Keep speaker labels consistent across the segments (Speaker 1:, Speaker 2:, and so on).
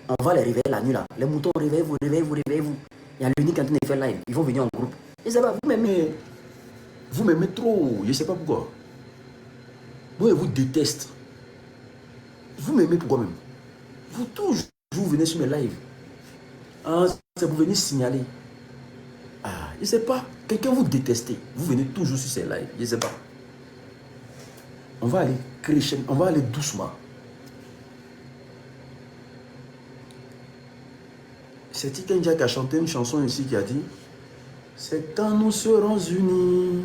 Speaker 1: On va les réveiller la nuit là. Les moutons, réveillez-vous, réveillez-vous, réveillez-vous. Il y a l'unique en train de faire live. Ils vont venir en groupe. Je sais pas, vous m'aimez trop. Je sais pas pourquoi. Moi, je vous déteste. Vous m'aimez pourquoi même? Vous toujours, vous venez sur mes lives. Ah, c'est vous venez signaler. Ah, je sais pas. Quelqu'un vous déteste. Vous venez toujours sur ces lives. Je sais pas. On va aller crescendo, on va aller doucement. C'est Tikenja qui a chanté une chanson ici qui a dit: c'est quand nous serons unis,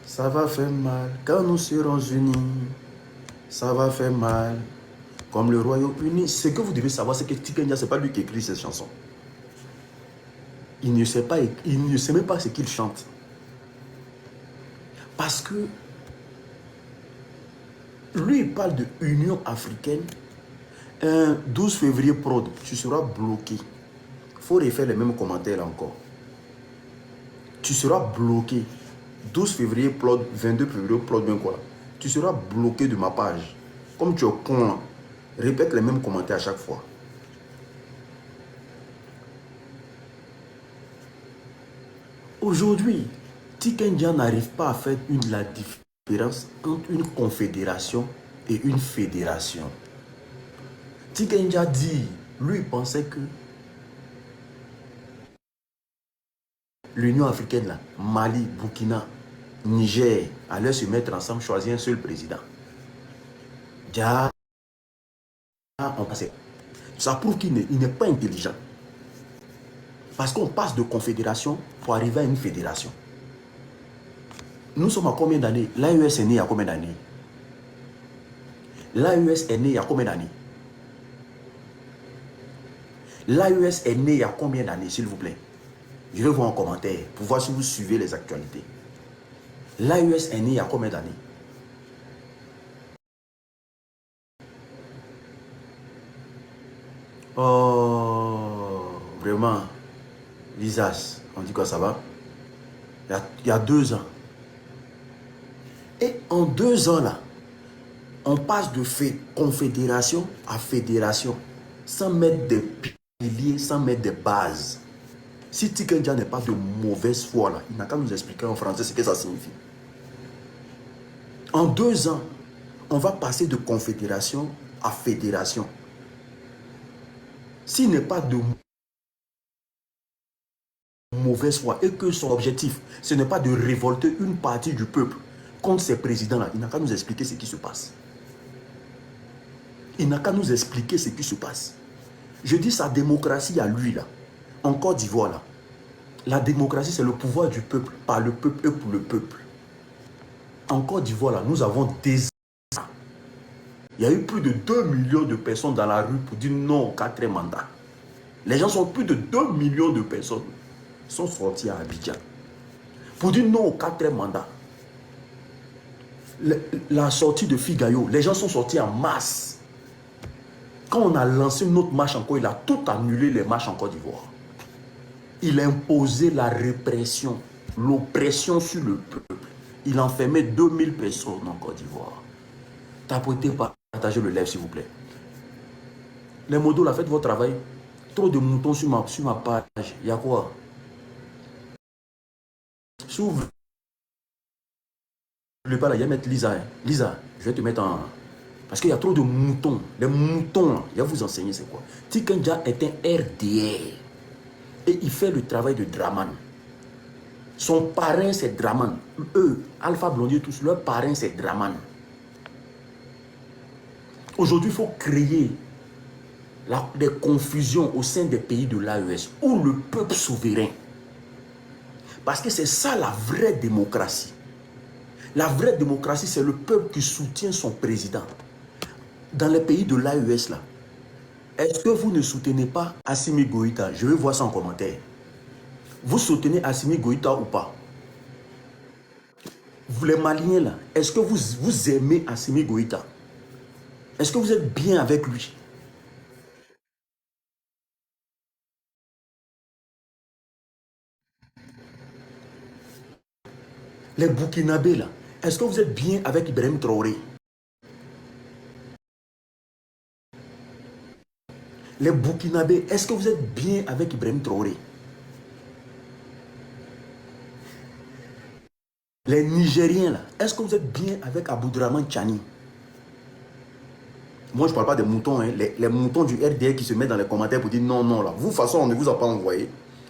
Speaker 1: ça va faire mal. Quand nous serons unis, ça va faire mal. Comme le Royaume-Uni. Ce que vous devez savoir, c'est que Tikenja, ce n'est pas lui qui écrit cette chanson. Il ne sait pas, il ne sait même pas ce qu'il chante. Parce que lui, il parle de Union africaine. Un 12 février prod, tu seras bloqué. Il faut refaire les mêmes commentaires là encore. Tu seras bloqué. 12 février prod, 22 février prod, bien quoi là. Tu seras bloqué de ma page. Comme tu es con là. Répète les mêmes commentaires à chaque fois. Aujourd'hui, Tikenja n'arrive pas à faire la différence entre une confédération et une fédération. Tikenja dit, lui il pensait que l'Union africaine, là, Mali, Burkina, Niger, allaient se mettre ensemble, choisir un seul président. Déjà, on passe. Ça prouve qu'il n'est pas intelligent. Parce qu'on passe de confédération pour arriver à une fédération. Nous sommes à combien d'années? L'AES est né il y a combien d'années? L'AES est né il y a combien d'années? L'AES est né il y a combien d'années, s'il vous plaît? Je vais voir en commentaire pour voir si vous suivez les actualités. L'AES est né il y a combien d'années? Oh, vraiment, Lisas, on dit quoi, ça va? Il y a 2 ans. Et en 2 ans, là, on passe de confédération à fédération, sans mettre des piliers, sans mettre des bases. Si Tikenja n'est pas de mauvaise foi, là, il n'a qu'à nous expliquer en français ce que ça signifie. En 2 ans, on va passer de confédération à fédération. S'il n'est pas de mauvaise foi et que son objectif, ce n'est pas de révolter une partie du peuple contre ces présidents-là, il n'a qu'à nous expliquer ce qui se passe. Il n'a qu'à nous expliquer ce qui se passe. Je dis sa démocratie à lui, là, en Côte d'Ivoire, là. La démocratie, c'est le pouvoir du peuple, par le peuple et pour le peuple. En Côte d'Ivoire, là, nous avons des... Il y a eu plus de 2 millions de personnes dans la rue pour dire non au 4e mandat. Les gens sont plus de 2 millions de personnes sont sortis à Abidjan pour dire non au 4e mandat. La sortie de Figayo, les gens sont sortis en masse. Quand on a lancé notre marche encore, il a tout annulé les marches en Côte d'Ivoire. Il a imposé la répression, l'oppression sur le peuple. Il enfermait 2000 personnes en Côte d'Ivoire. Tapotez, partagez le live s'il vous plaît. Les modos, là, faites votre travail. Trop de moutons sur ma page. Il y a quoi? S'ouvre le pas là, il y a mettre Lisa. Lisa, je vais te mettre en... Parce qu'il y a trop de moutons. Les moutons, il va vous enseigner c'est quoi. Tikenja est un RDR. Et il fait le travail de Draman. Son parrain, c'est Draman. Eux, Alpha Blondier, tous, leur parrain, c'est Draman. Aujourd'hui, il faut créer des confusions au sein des pays de l'AES où le peuple souverain. Parce que c'est ça la vraie démocratie. La vraie démocratie, c'est le peuple qui soutient son président. Dans les pays de l'AES, là, est-ce que vous ne soutenez pas Assimi Goïta? Je vais voir ça en commentaire. Vous soutenez Assimi Goïta ou pas? Vous les Maliens, là, est-ce que vous aimez Assimi Goïta? Est-ce que vous êtes bien avec lui? Les Burkinabés, là, est-ce que vous êtes bien avec Ibrahim Traoré? Les Burkinabés, est-ce que vous êtes bien avec Ibrahim Traoré? Les Nigériens, là, est-ce que vous êtes bien avec Abdourahmane Tchani? Moi, je ne parle pas des moutons, hein, les moutons du RDR qui se mettent dans les commentaires pour dire non, non, là. Vous, de toute façon, on ne vous a pas envoyé.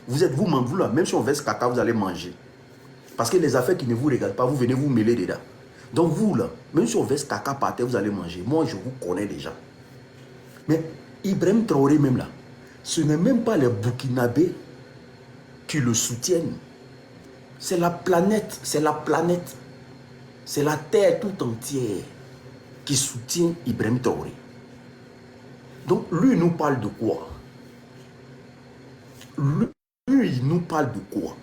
Speaker 1: Vous êtes vous là, même si on verse caca, vous allez manger. Parce que les affaires qui ne vous regardent pas, vous venez vous mêler dedans. Donc vous, là, même si on verse caca par terre, vous allez manger. Moi, je vous connais déjà. Mais Ibrahim Traoré, même là, ce n'est même pas les Burkinabés qui le soutiennent. C'est la planète, c'est la planète. C'est la terre tout entière qui soutient Ibrahim Traoré. Donc, lui, il nous parle de quoi? Lui, il nous parle de quoi?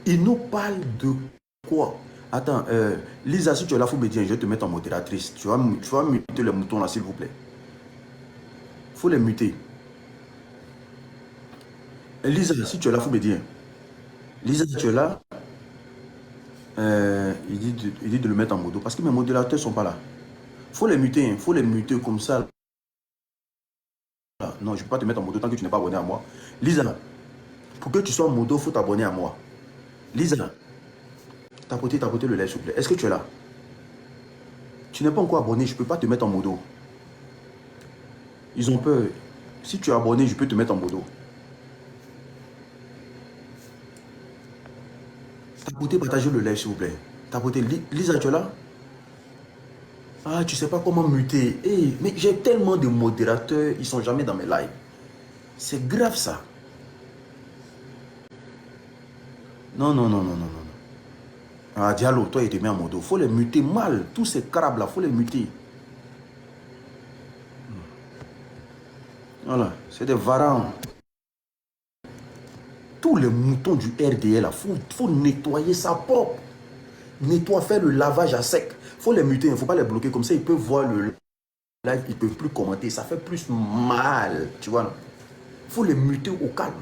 Speaker 1: Il nous parle de quoi? Attends, Lisa, si tu es là, il faut me dire, je vais te mettre en modératrice. Tu vas muter les moutons là, s'il vous plaît. Il faut les muter. Lisa, si tu es là, il faut me dire. Lisa, si tu es là, il dit de le mettre en modo. Parce que mes modérateurs ne sont pas là. Il faut les muter, il faut les muter comme ça. Non, je ne peux pas te mettre en modo tant que tu n'es pas abonné à moi. Lisa, pour que tu sois en modo, il faut t'abonner à moi. Lisa, tapotez le lait, s'il vous plaît. Est-ce que tu es là? Tu n'es pas encore abonné, je ne peux pas te mettre en modo. Ils ont peur. Si tu es abonné, je peux te mettre en modo. Tapotez, partagez le live, s'il vous plaît. Tapotez. Lisa, tu es là? Ah, tu sais pas comment muter. Hey, mais j'ai tellement de modérateurs, ils sont jamais dans mes lives. C'est grave ça. Non, non, non, non, non, non. Ah, Diallo, toi, il te met en modo. Faut les muter mal. Tous ces crabes là, faut les muter. Voilà, c'est des varans. Tous les moutons du RDL là, faut nettoyer ça propre. Nettoie, faire le lavage à sec. Faut les muter, il ne faut pas les bloquer. Comme ça, ils peuvent voir le live, ils ne peuvent plus commenter. Ça fait plus mal, tu vois. Il faut les muter au calme.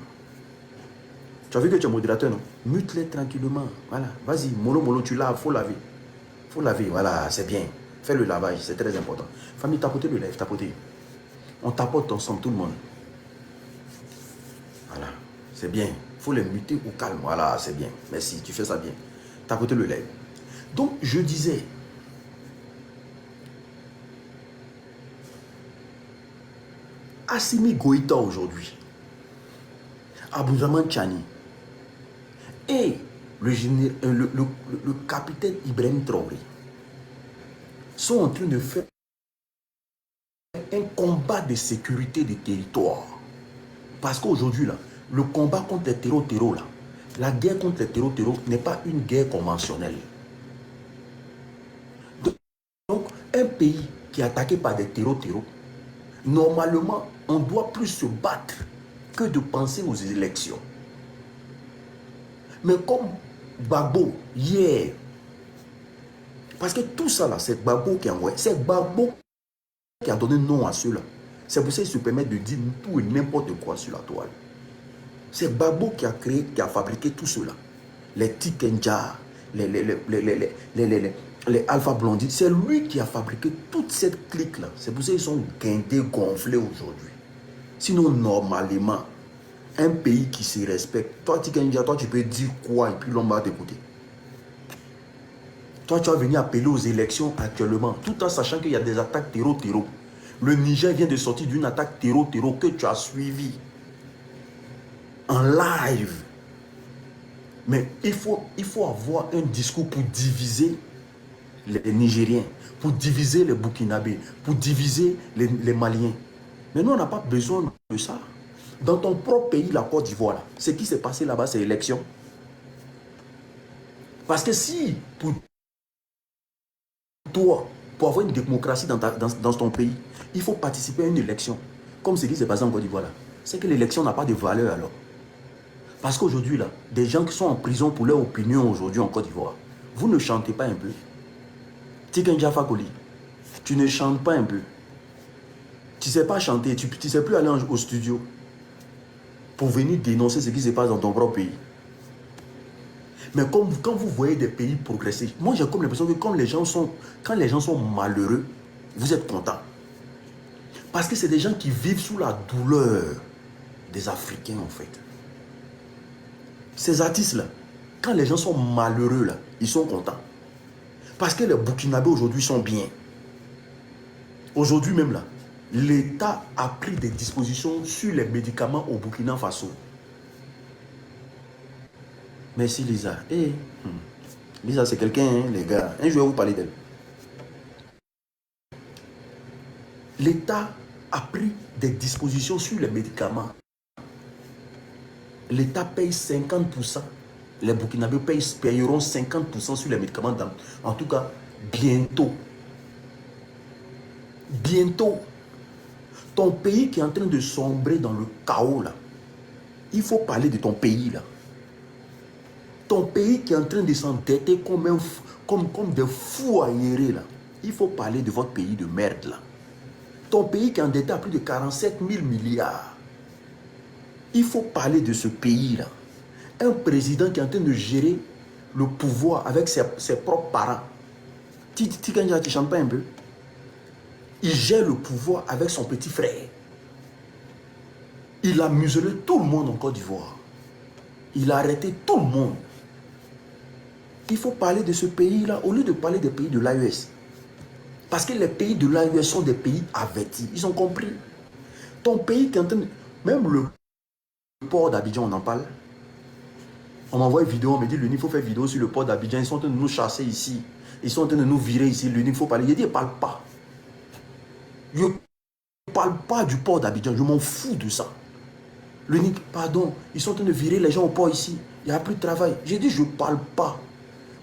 Speaker 1: Tu as vu que tu es modérateur, non? Mute-les tranquillement. Voilà, vas-y, mollo, tu laves, faut laver. Faut laver, voilà, c'est bien. Fais le lavage, c'est très important. Famille, tapotez le live, tapotez. On tapote ensemble, tout le monde. Voilà, c'est bien. Il faut les muter au calme. Voilà, c'est bien. Merci, tu fais ça bien. Tapotez le live. Donc, je disais, Assimi Goïta aujourd'hui, Abdourahmane Tchani et le capitaine Ibrahim Traoré sont en train de faire un combat de sécurité des territoires. Parce qu'aujourd'hui, là, le combat contre les terreaux, là, la guerre contre les terreaux n'est pas une guerre conventionnelle. Donc, un pays qui est attaqué par des terreaux, normalement, on doit plus se battre que de penser aux élections. Mais comme Gbagbo, hier, parce que tout ça là, c'est Gbagbo qui a envoyé, c'est Gbagbo qui a donné nom à ceux-là. C'est pour ça qu'ils se permettent de dire tout et n'importe quoi sur la toile. C'est Gbagbo qui a créé, qui a fabriqué tout cela. Les Tikenja, les Alpha Blondie, c'est lui qui a fabriqué toute cette clique-là. C'est pour ça qu'ils sont guindés, gonflés aujourd'hui. Sinon, normalement, un pays qui se respecte, toi, Tikenja, toi, tu peux dire quoi et puis l'on va t'écouter. Toi, tu vas venir appeler aux élections actuellement, tout en sachant qu'il y a des attaques terreau. Le Niger vient de sortir d'une attaque terreau que tu as suivie en live. Mais il faut avoir un discours pour diviser les Nigériens, pour diviser les Burkinabés, pour diviser les Maliens. Mais nous, on n'a pas besoin de ça. Dans ton propre pays, la Côte d'Ivoire, ce qui s'est passé là-bas, c'est l'élection. Parce que si, pour toi, pour avoir une démocratie dans ton pays, il faut participer à une élection, comme ce qui s'est passé en Côte d'Ivoire, c'est que l'élection n'a pas de valeur alors. Parce qu'aujourd'hui, là, des gens qui sont en prison pour leur opinion aujourd'hui en Côte d'Ivoire, vous ne chantez pas un peu. Tikenja Fakoli, tu ne chantes pas un peu. Tu ne sais pas chanter, tu ne sais plus aller au studio pour venir dénoncer ce qui se passe dans ton propre pays. Mais quand vous voyez des pays progresser, moi j'ai comme l'impression que quand les gens sont malheureux, vous êtes contents. Parce que c'est des gens qui vivent sous la douleur des Africains, en fait. Ces artistes-là, quand les gens sont malheureux, là, ils sont contents. Parce que les Burkinabés aujourd'hui sont bien. Aujourd'hui même, là, l'État a pris des dispositions sur les médicaments au Burkina Faso. Merci Lisa. Hey. Lisa, c'est quelqu'un, hein, les gars. Un jour, je vais vous parler d'elle. L'État a pris des dispositions sur les médicaments. L'État paye 50%. Les Burkinabés payeront 50% sur les médicaments. En tout cas, bientôt. Bientôt. Ton pays qui est en train de sombrer dans le chaos, là. Il faut parler de ton pays, là. Ton pays qui est en train de s'endetter comme des fous aérés, là. Il faut parler de votre pays de merde, là. Ton pays qui est endetté à plus de 47 000 milliards. Il faut parler de ce pays-là. Un président qui est en train de gérer le pouvoir avec ses propres parents. Tikanja, tu chantes pas un peu? Il gère le pouvoir avec son petit frère. Il a muselé tout le monde en Côte d'Ivoire. Il a arrêté tout le monde. Il faut parler de ce pays-là au lieu de parler des pays de l'AES. Parce que les pays de l'AES sont des pays avertis. Ils ont compris. Ton pays qui est en train de... Même le port d'Abidjan, on en parle. On m'envoie une vidéo, on me dit, l'UNI, il faut faire vidéo sur le port d'Abidjan. Ils sont en train de nous chasser ici. Ils sont en train de nous virer ici. L'UNI, il faut parler. Il dit, il ne parle pas. Je ne parle pas du port d'Abidjan. Je m'en fous de ça. L'UNI, pardon, ils sont en train de virer les gens au port ici. Il n'y a plus de travail. J'ai dit, je ne parle pas.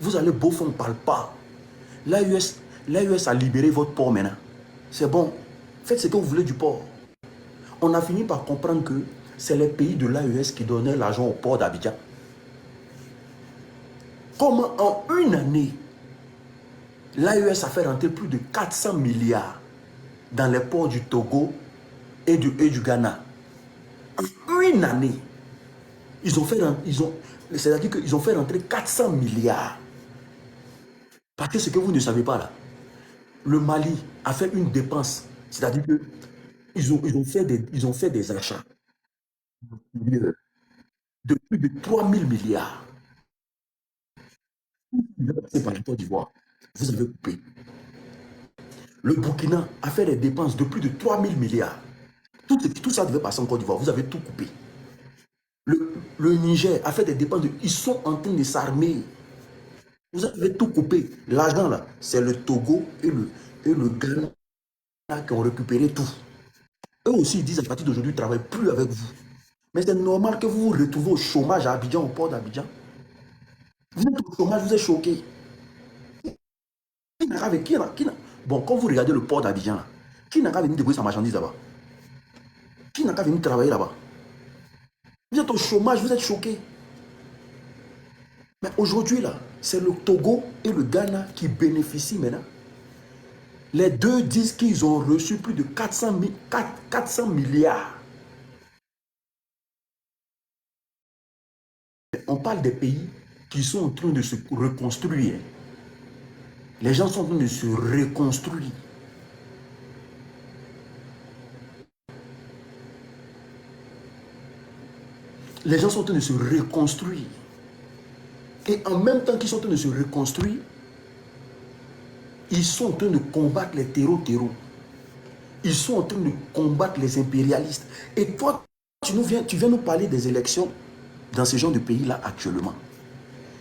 Speaker 1: Vous allez beau fond, on ne parle pas. L'AES a libéré votre port maintenant. C'est bon. Faites ce que vous voulez du port. On a fini par comprendre que c'est les pays de l'AES qui donnaient l'argent au port d'Abidjan. Comment en une année, l'AES a fait rentrer plus de 400 milliards dans les ports du Togo et du Ghana. En une année, c'est-à-dire qu'ils ont fait rentrer 400 milliards. Parce que ce que vous ne savez pas là, le Mali a fait une dépense, c'est-à-dire que ils ont fait des achats de plus de 3000 milliards. C'est par la Côte d'Ivoire. Vous avez coupé. Le Burkina a fait des dépenses de plus de 3000 milliards. Tout ça devait passer en Côte d'Ivoire. Vous avez tout coupé. Le Niger a fait des dépenses. Ils sont en train de s'armer. Vous avez tout coupé. L'argent là, c'est le Togo et le Ghana qui ont récupéré tout. Eux aussi, ils disent à partir d'aujourd'hui, ils ne travaillent plus avec vous. Mais c'est normal que vous vous retrouvez au chômage à Abidjan, au port d'Abidjan. Vous êtes au chômage, vous êtes choqué. Bon, quand vous regardez le port d'Abidjan, qui n'a qu'à venir débrouiller sa marchandise là-bas? Qui n'a qu'à venir travailler là-bas? Vous êtes au chômage, vous êtes choqué. Mais aujourd'hui, là, c'est le Togo et le Ghana qui bénéficient maintenant. Les deux disent qu'ils ont reçu plus de 400 milliards. On parle des pays qui sont en train de se reconstruire. Les gens sont en train de se reconstruire. Les gens sont en train de se reconstruire. Et en même temps qu'ils sont en train de se reconstruire, ils sont en train de combattre les terreaux. Ils sont en train de combattre les impérialistes. Et toi, tu viens nous parler des élections dans ce genre de pays-là actuellement.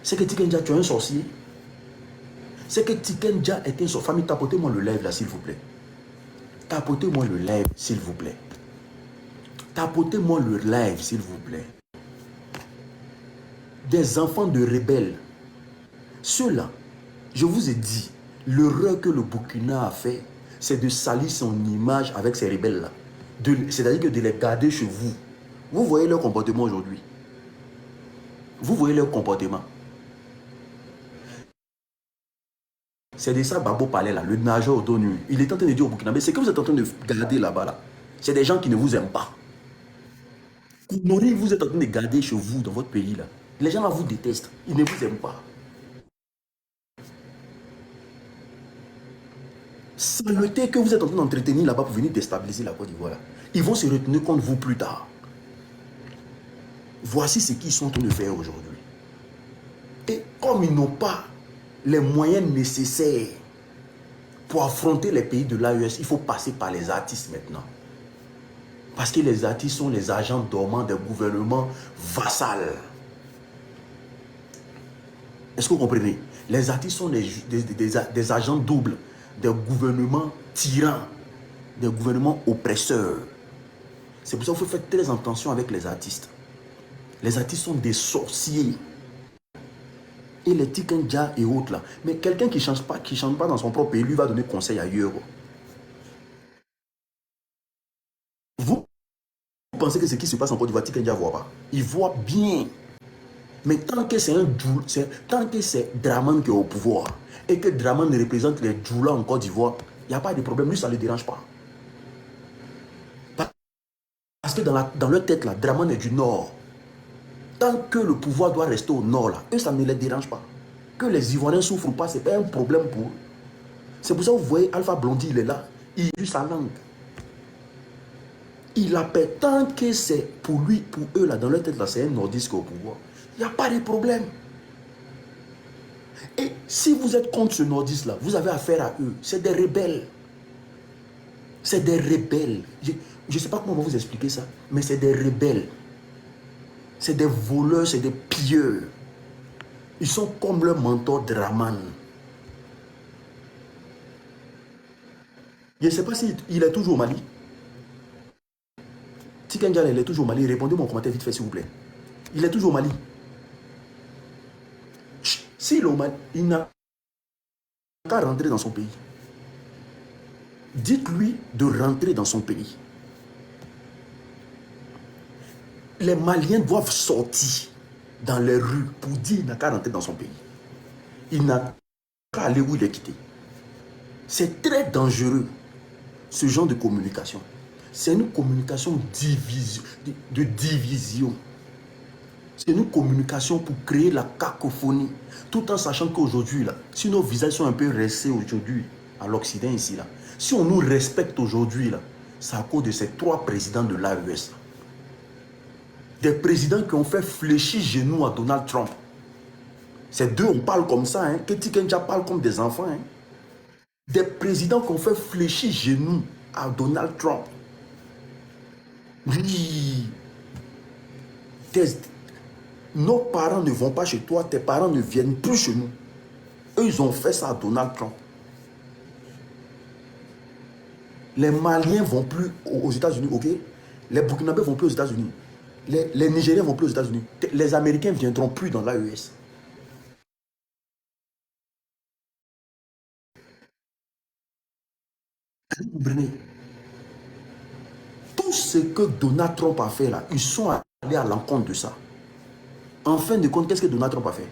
Speaker 1: C'est que Tikenja, tu es un sorcier. C'est que Tikenja est un sorcier. Famille, tapotez-moi le live là, s'il vous plaît. Tapotez-moi le live, s'il vous plaît. Tapotez-moi le live, s'il vous plaît. Des enfants de rebelles. Ceux-là, je vous ai dit, l'erreur que le Burkina a fait, c'est de salir son image avec ces rebelles-là. C'est-à-dire que de les garder chez vous. Vous voyez leur comportement aujourd'hui. Vous voyez leur comportement. C'est de ça Babo parlait là, le nageur d'ONU. Il est en train de dire au Burkina, mais c'est que vous êtes en train de garder là-bas là. C'est des gens qui ne vous aiment pas. Kounori, vous êtes en train de garder chez vous, dans votre pays là. Les gens là vous détestent. Ils ne vous aiment pas. saleté que vous êtes en train d'entretenir là-bas pour venir déstabiliser la Côte d'Ivoire. Ils vont se retenir contre vous plus tard. Voici ce qu'ils sont en train de faire aujourd'hui. Et comme ils n'ont pas les moyens nécessaires pour affronter les pays de l'AES, il faut passer par les artistes maintenant. Parce que les artistes sont les agents dormants des gouvernements vassals. Est-ce que vous comprenez? Les artistes sont des agents doubles des gouvernements tyrans, des gouvernements oppresseurs. C'est pour ça qu'il faut faire très attention avec les artistes. Les artistes sont des sorciers. Et les Tikendja et autres là. Mais quelqu'un qui ne chante pas dans son propre pays, lui va donner conseil ailleurs. Vous pensez que ce qui se passe en Côte d'Ivoire, Tikendja ne voit pas? Il voit bien. Mais tant que c'est Draman qui est au pouvoir et que Draman représente les Djoula en Côte d'Ivoire, il n'y a pas de problème. Lui, ça ne le dérange pas. Parce que dans leur tête, là, Draman est du Nord. Tant que le pouvoir doit rester au Nord, là, eux, ça ne les dérange pas. Que les Ivoiriens ne souffrent pas, ce n'est pas un problème pour eux. C'est pour ça que vous voyez, Alpha Blondy, il est là. Il use sa langue. Il appelle tant que c'est pour lui, pour eux, là, dans leur tête, là, c'est un nordiste au pouvoir. Il n'y a pas de problème. Et si vous êtes contre ce nordiste-là, vous avez affaire à eux. C'est des rebelles. C'est des rebelles. Je ne sais pas comment on va vous expliquer ça, mais c'est des rebelles. C'est des voleurs, c'est des pilleurs. Ils sont comme leur mentor Draman. Je ne sais pas s'il est toujours au Mali. Tikendja, il est toujours au Mali. Répondez-moi en commentaire vite fait, s'il vous plaît. Il est toujours au Mali. S'il est au Mali, il n'a qu'à rentrer dans son pays. Dites-lui de rentrer dans son pays. Les Maliens doivent sortir dans les rues pour dire qu'il n'a qu'à rentrer dans son pays. Il n'a qu'à aller où il est quitté. C'est très dangereux, ce genre de communication. C'est une communication de division. C'est une communication pour créer la cacophonie. Tout en sachant qu'aujourd'hui, si nos visages sont un peu restés aujourd'hui à l'Occident ici, là, si on nous respecte aujourd'hui, là, c'est à cause de ces 3 présidents de l'AES. Des présidents qui ont fait fléchir genoux à Donald Trump. Ces deux, on parle comme ça, hein, que Tikendja parle comme des enfants. Hein. Des présidents qui ont fait fléchir genoux à Donald Trump. Oui. Nos parents ne vont pas chez toi, tes parents ne viennent plus chez nous. Eux, ils ont fait ça à Donald Trump. Les Maliens ne vont plus aux États-Unis, ok? Les Burkinabés ne vont plus aux États-Unis. Les Nigériens ne vont plus aux États-Unis. Les Américains ne viendront plus dans l'AES. Vous comprenez? Tout ce que Donald Trump a fait là, ils sont allés à l'encontre de ça. En fin de compte, qu'est-ce que Donald Trump a fait?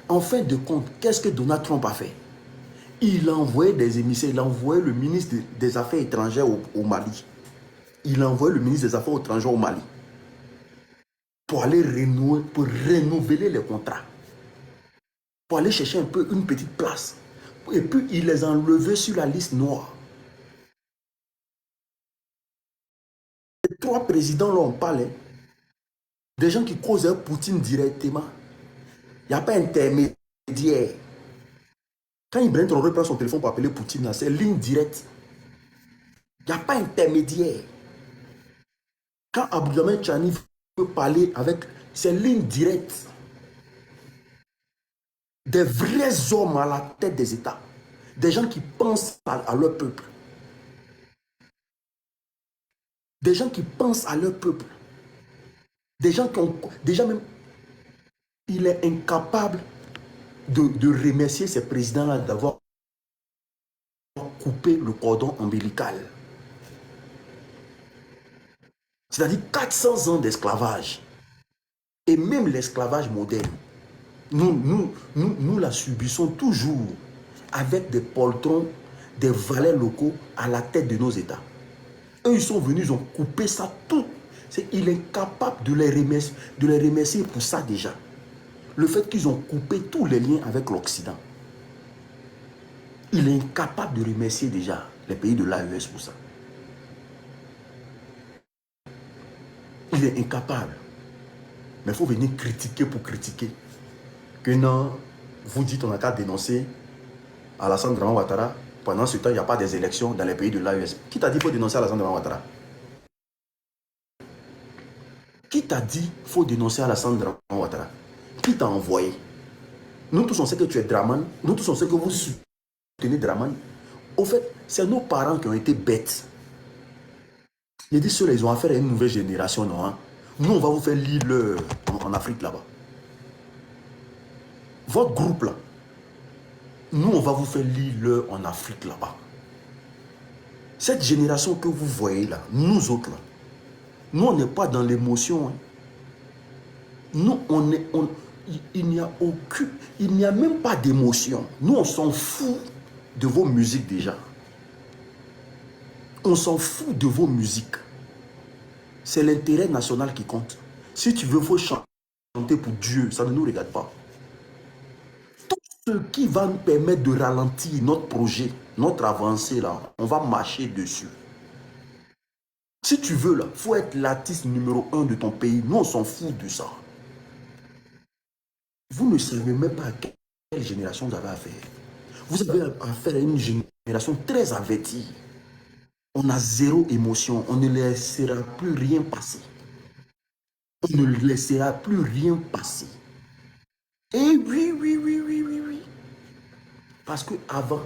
Speaker 1: En fin de compte, qu'est-ce que Donald Trump a fait? Il a envoyé des émissaires, il a envoyé le ministre des Affaires étrangères au Mali. Il a envoyé le ministre des Affaires étrangères au Mali pour aller renouveler les contrats, pour aller chercher un peu une petite place. Et puis, il les a enlevés sur la liste noire. Les 3 présidents, là, on parle, des gens qui causent avec Poutine directement. Il n'y a pas intermédiaire. Quand Ibrahim Traoré prend son téléphone pour appeler Poutine, c'est ligne directe. Il n'y a pas intermédiaire. Quand Abdoulaye Tchani veut parler avec, c'est ligne directe. Des vrais hommes à la tête des États. Des gens qui pensent à leur peuple. Des gens qui pensent à leur peuple. Des gens qui ont... Déjà même, il est incapable de remercier ces présidents-là d'avoir coupé le cordon ombilical. C'est-à-dire 400 ans d'esclavage. Et même l'esclavage moderne, nous la subissons toujours avec des poltrons, des valets locaux à la tête de nos États. Eux, ils sont venus, ils ont coupé ça tout. Il est incapable de les remercier pour ça déjà. le fait qu'ils ont coupé tous les liens avec l'Occident. Il est incapable de remercier déjà les pays de l'AES pour ça. Il est incapable. Mais il faut venir critiquer pour critiquer. Que non, vous dites on n'a qu'à dénoncer Alassane Draman Ouattara. Pendant ce temps, il n'y a pas des élections dans les pays de l'AES. Qui t'a dit qu'il faut dénoncer Alassane Draman Ouattara? Qui t'a dit qu'il faut dénoncer Alassane Draman Ouattara? Qui t'a envoyé? Nous tous on sait que tu es Draman. Nous tous on sait que vous soutenez Draman. Au fait, c'est nos parents qui ont été bêtes. Ils disent ceux-là, ils ont affaire à une nouvelle génération, non? Hein? Nous, on va vous faire lire en Afrique là-bas. Votre groupe là, nous, on va vous faire lire en Afrique là-bas. Cette génération que vous voyez là, nous autres là, nous, on n'est pas dans l'émotion. Hein. Nous, il n'y a aucune, il n'y a même pas d'émotion. Nous, on s'en fout de vos musiques déjà. On s'en fout de vos musiques. C'est l'intérêt national qui compte. Si tu veux, il faut chanter pour Dieu. Ça ne nous regarde pas. Tout ce qui va nous permettre de ralentir notre projet, notre avancée, là, on va marcher dessus. Si tu veux, là, il faut être l'artiste numéro 1 de ton pays. Nous, on s'en fout de ça. Vous ne savez même pas à quelle génération vous avez affaire. Vous avez affaire à une génération très avertie. On a zéro émotion. On ne laissera plus rien passer. On ne laissera plus rien passer. Et oui, oui, oui, oui, oui, oui. Parce qu'avant,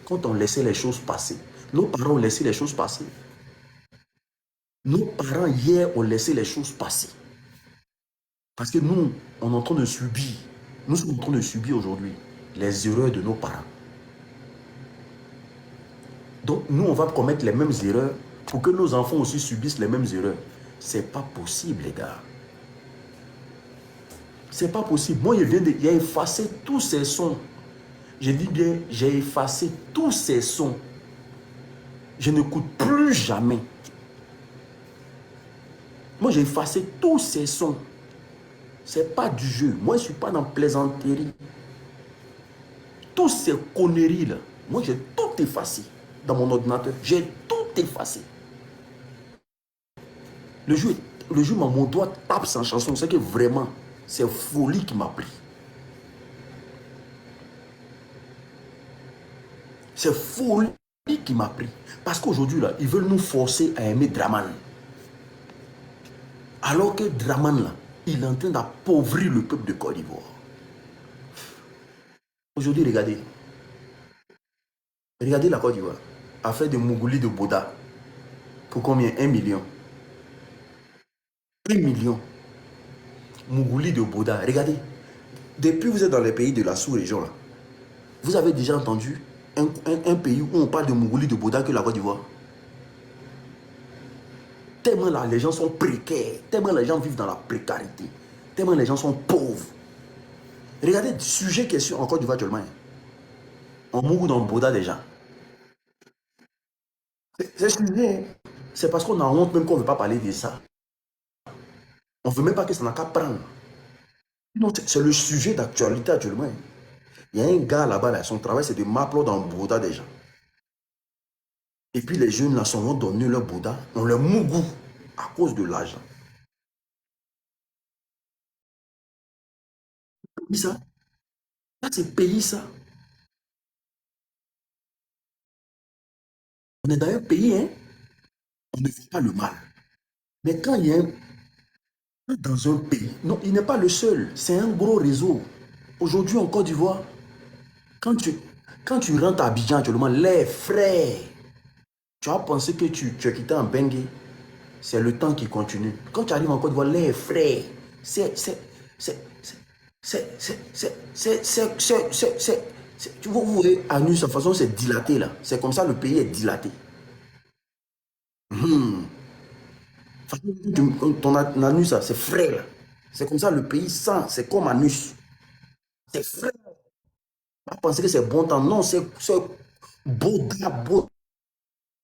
Speaker 1: quand on laissait les choses passer, nos parents ont laissé les choses passer. Nos parents hier ont laissé les choses passer. Parce que nous, on est en train de subir. Nous sommes en train de subir aujourd'hui les erreurs de nos parents. Donc, nous, on va commettre les mêmes erreurs pour que nos enfants aussi subissent les mêmes erreurs. C'est pas possible, les gars. C'est pas possible. Moi, j'ai effacé tous ces sons. Je dis bien, j'ai effacé tous ces sons. Je n'écoute plus jamais. Moi, j'ai effacé tous ces sons. C'est pas du jeu. Moi, je ne suis pas dans plaisanterie. Toutes ces conneries-là, moi, j'ai tout effacé dans mon ordinateur. J'ai tout effacé. Le jour où mon doigt tape sans chanson, c'est que vraiment, c'est folie qui m'a pris. C'est folie qui m'a pris. Parce qu'aujourd'hui, là, ils veulent nous forcer à aimer Draman. Alors que Draman, là, il est en train d'appauvrir le peuple de Côte d'Ivoire. Aujourd'hui, regardez. Regardez la Côte d'Ivoire. Affaire de Mougouli de Boda. Pour combien? 1 million. 1 million. Mougouli de Boda. Regardez. Depuis que vous êtes dans les pays de la sous-région, là, vous avez déjà entendu un pays où on parle de Mougouli de Boda que la Côte d'Ivoire? Tellement là, les gens sont précaires. Tellement les gens vivent dans la précarité. Tellement les gens sont pauvres. Regardez le sujet question en Côte d'Ivoire actuellement. On mourut dans le Boda déjà. C'est sujet. C'est parce qu'on a honte même qu'on ne veut pas parler de ça. On ne veut même pas que ça n'a qu'à prendre. C'est le sujet d'actualité actuellement. Il y a un gars là-bas, là, son travail c'est de m'appeler dans le Bouddha déjà. Et puis les jeunes là sont vont donner leur Bouddha, on leur mougou à cause de l'argent. Ça, c'est pays ça. On est dans un pays, hein, on ne fait pas le mal. Mais quand il y a dans un pays, non, il n'est pas le seul, c'est un gros réseau. Aujourd'hui en Côte d'Ivoire, quand tu rentres à Abidjan actuellement, les frères, tu as pensé que tu as quitté en Bengue, c'est le temps qui continue. Quand tu arrives en Côte d'Ivoire, les frères, vous voyez, Anus, de toute façon, c'est dilaté là. C'est comme ça, le pays est dilaté. Ton anus, c'est frère. C'est comme ça, le pays sent, c'est comme anus. C'est frère. Pas penser que c'est bon temps. Non, c'est Boda,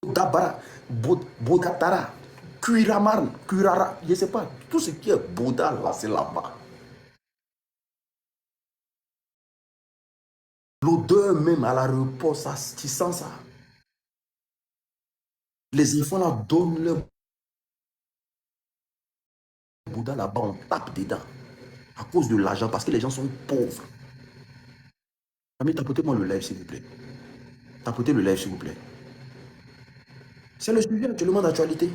Speaker 1: Bodabara, Bodatara, Kuiramarn, Kurara, je ne sais pas. Tout ce qui est Boda, là, c'est là-bas. l'odeur même à l'aéroport, ça, tu sens ça. Les enfants là donnent leur Bouddha là-bas, on tape dedans. À cause de l'argent, parce que les gens sont pauvres. Mais tapotez-moi le live, s'il vous plaît. Tapotez le live, s'il vous plaît. C'est le sujet actuellement d'actualité.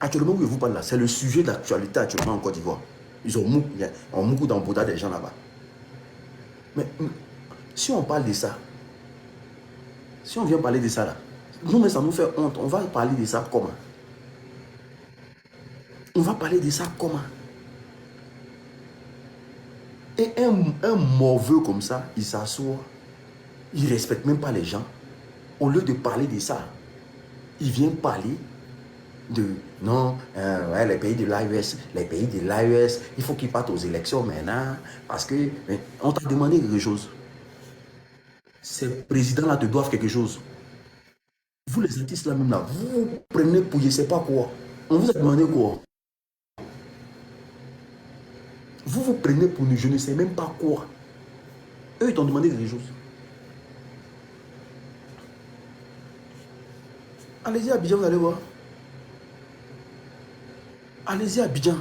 Speaker 1: Actuellement, où je vous parle là, c'est le sujet d'actualité actuellement en Côte d'Ivoire. Ils ont beaucoup dans Bouddha des gens là-bas. Mais si on parle de ça, si on vient parler de ça là, nous, mais ça nous fait honte. On va parler de ça comment? On va parler de ça comment? Et un morveux comme ça, il s'assoit, il ne respecte même pas les gens. Au lieu de parler de ça, il vient parler de non, ouais, les pays de l'AES, il faut qu'ils partent aux élections maintenant, parce que on t'a demandé quelque chose. Ces présidents-là te doivent quelque chose. Vous les artistes là même là, vous prenez pour je ne sais pas quoi. On vous a demandé quoi? Vous prenez pour je ne sais même pas quoi. Eux, ils t'ont demandé quelque chose. Allez-y à Abidjan, vous allez voir. Allez-y à Abidjan.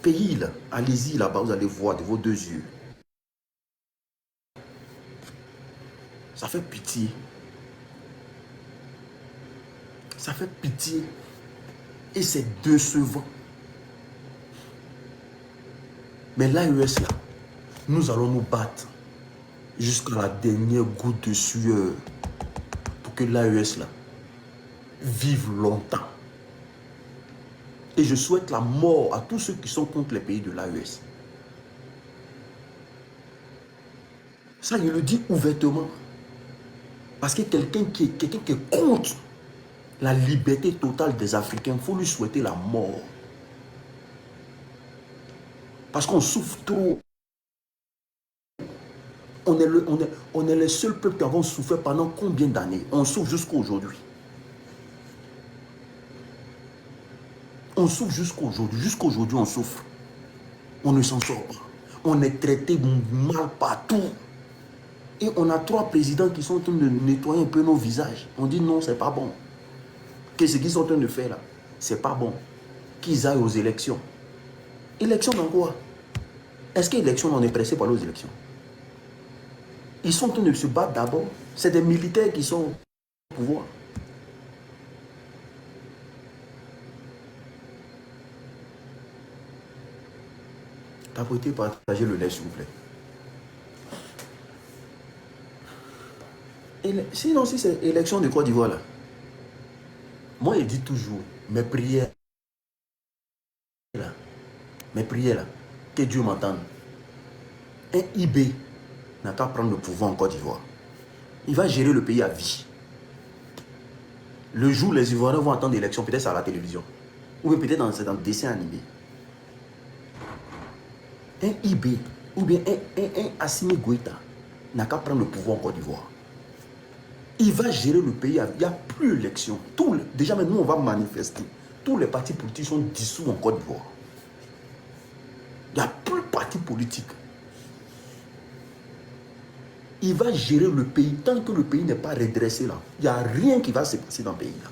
Speaker 1: Pays là, allez-y là-bas, vous allez voir de vos deux yeux. Ça fait pitié. Ça fait pitié. Et c'est décevant. Mais l'AES là, nous allons nous battre jusqu'à la dernière goutte de sueur pour que l'AES là vive longtemps. Et je souhaite la mort à tous ceux qui sont contre les pays de l'AES. Ça, je le dis ouvertement. Parce que quelqu'un qui est contre la liberté totale des Africains, il faut lui souhaiter la mort. Parce qu'on souffre trop. On est les seuls peuples qui avons souffert pendant combien d'années? On souffre jusqu'à aujourd'hui. On souffre jusqu'à aujourd'hui. Jusqu'à aujourd'hui, on souffre. On ne s'en sort pas. On est traité mal partout. Et on a 3 présidents qui sont en train de nettoyer un peu nos visages. On dit non, c'est pas bon. Qu'est-ce qu'ils sont en train de faire là? C'est pas bon. Qu'ils aillent aux élections. Élections dans quoi? Est-ce qu'élections, on est pressé par les élections? Ils sont en train de se battre d'abord. C'est des militaires qui sont au pouvoir. Tapotez, partagez le lait, s'il vous plaît. Sinon, si c'est élection de Côte d'Ivoire là, moi, je dis toujours, mes prières là, que Dieu m'entende. Un IB n'a qu'à prendre le pouvoir en Côte d'Ivoire. Il va gérer le pays à vie. Le jour où les Ivoiriens vont attendre l'élection, peut-être à la télévision. Ou peut-être dans un dessin animé. Un IB ou bien un Assimi Goïta n'a qu'à prendre le pouvoir en Côte d'Ivoire. Il va gérer le pays. Il n'y a plus d'élection. Déjà, maintenant, on va manifester. Tous les partis politiques sont dissous en Côte d'Ivoire. Il n'y a plus de parti politique. Il va gérer le pays. Tant que le pays n'est pas redressé là, il n'y a rien qui va se passer dans le pays là.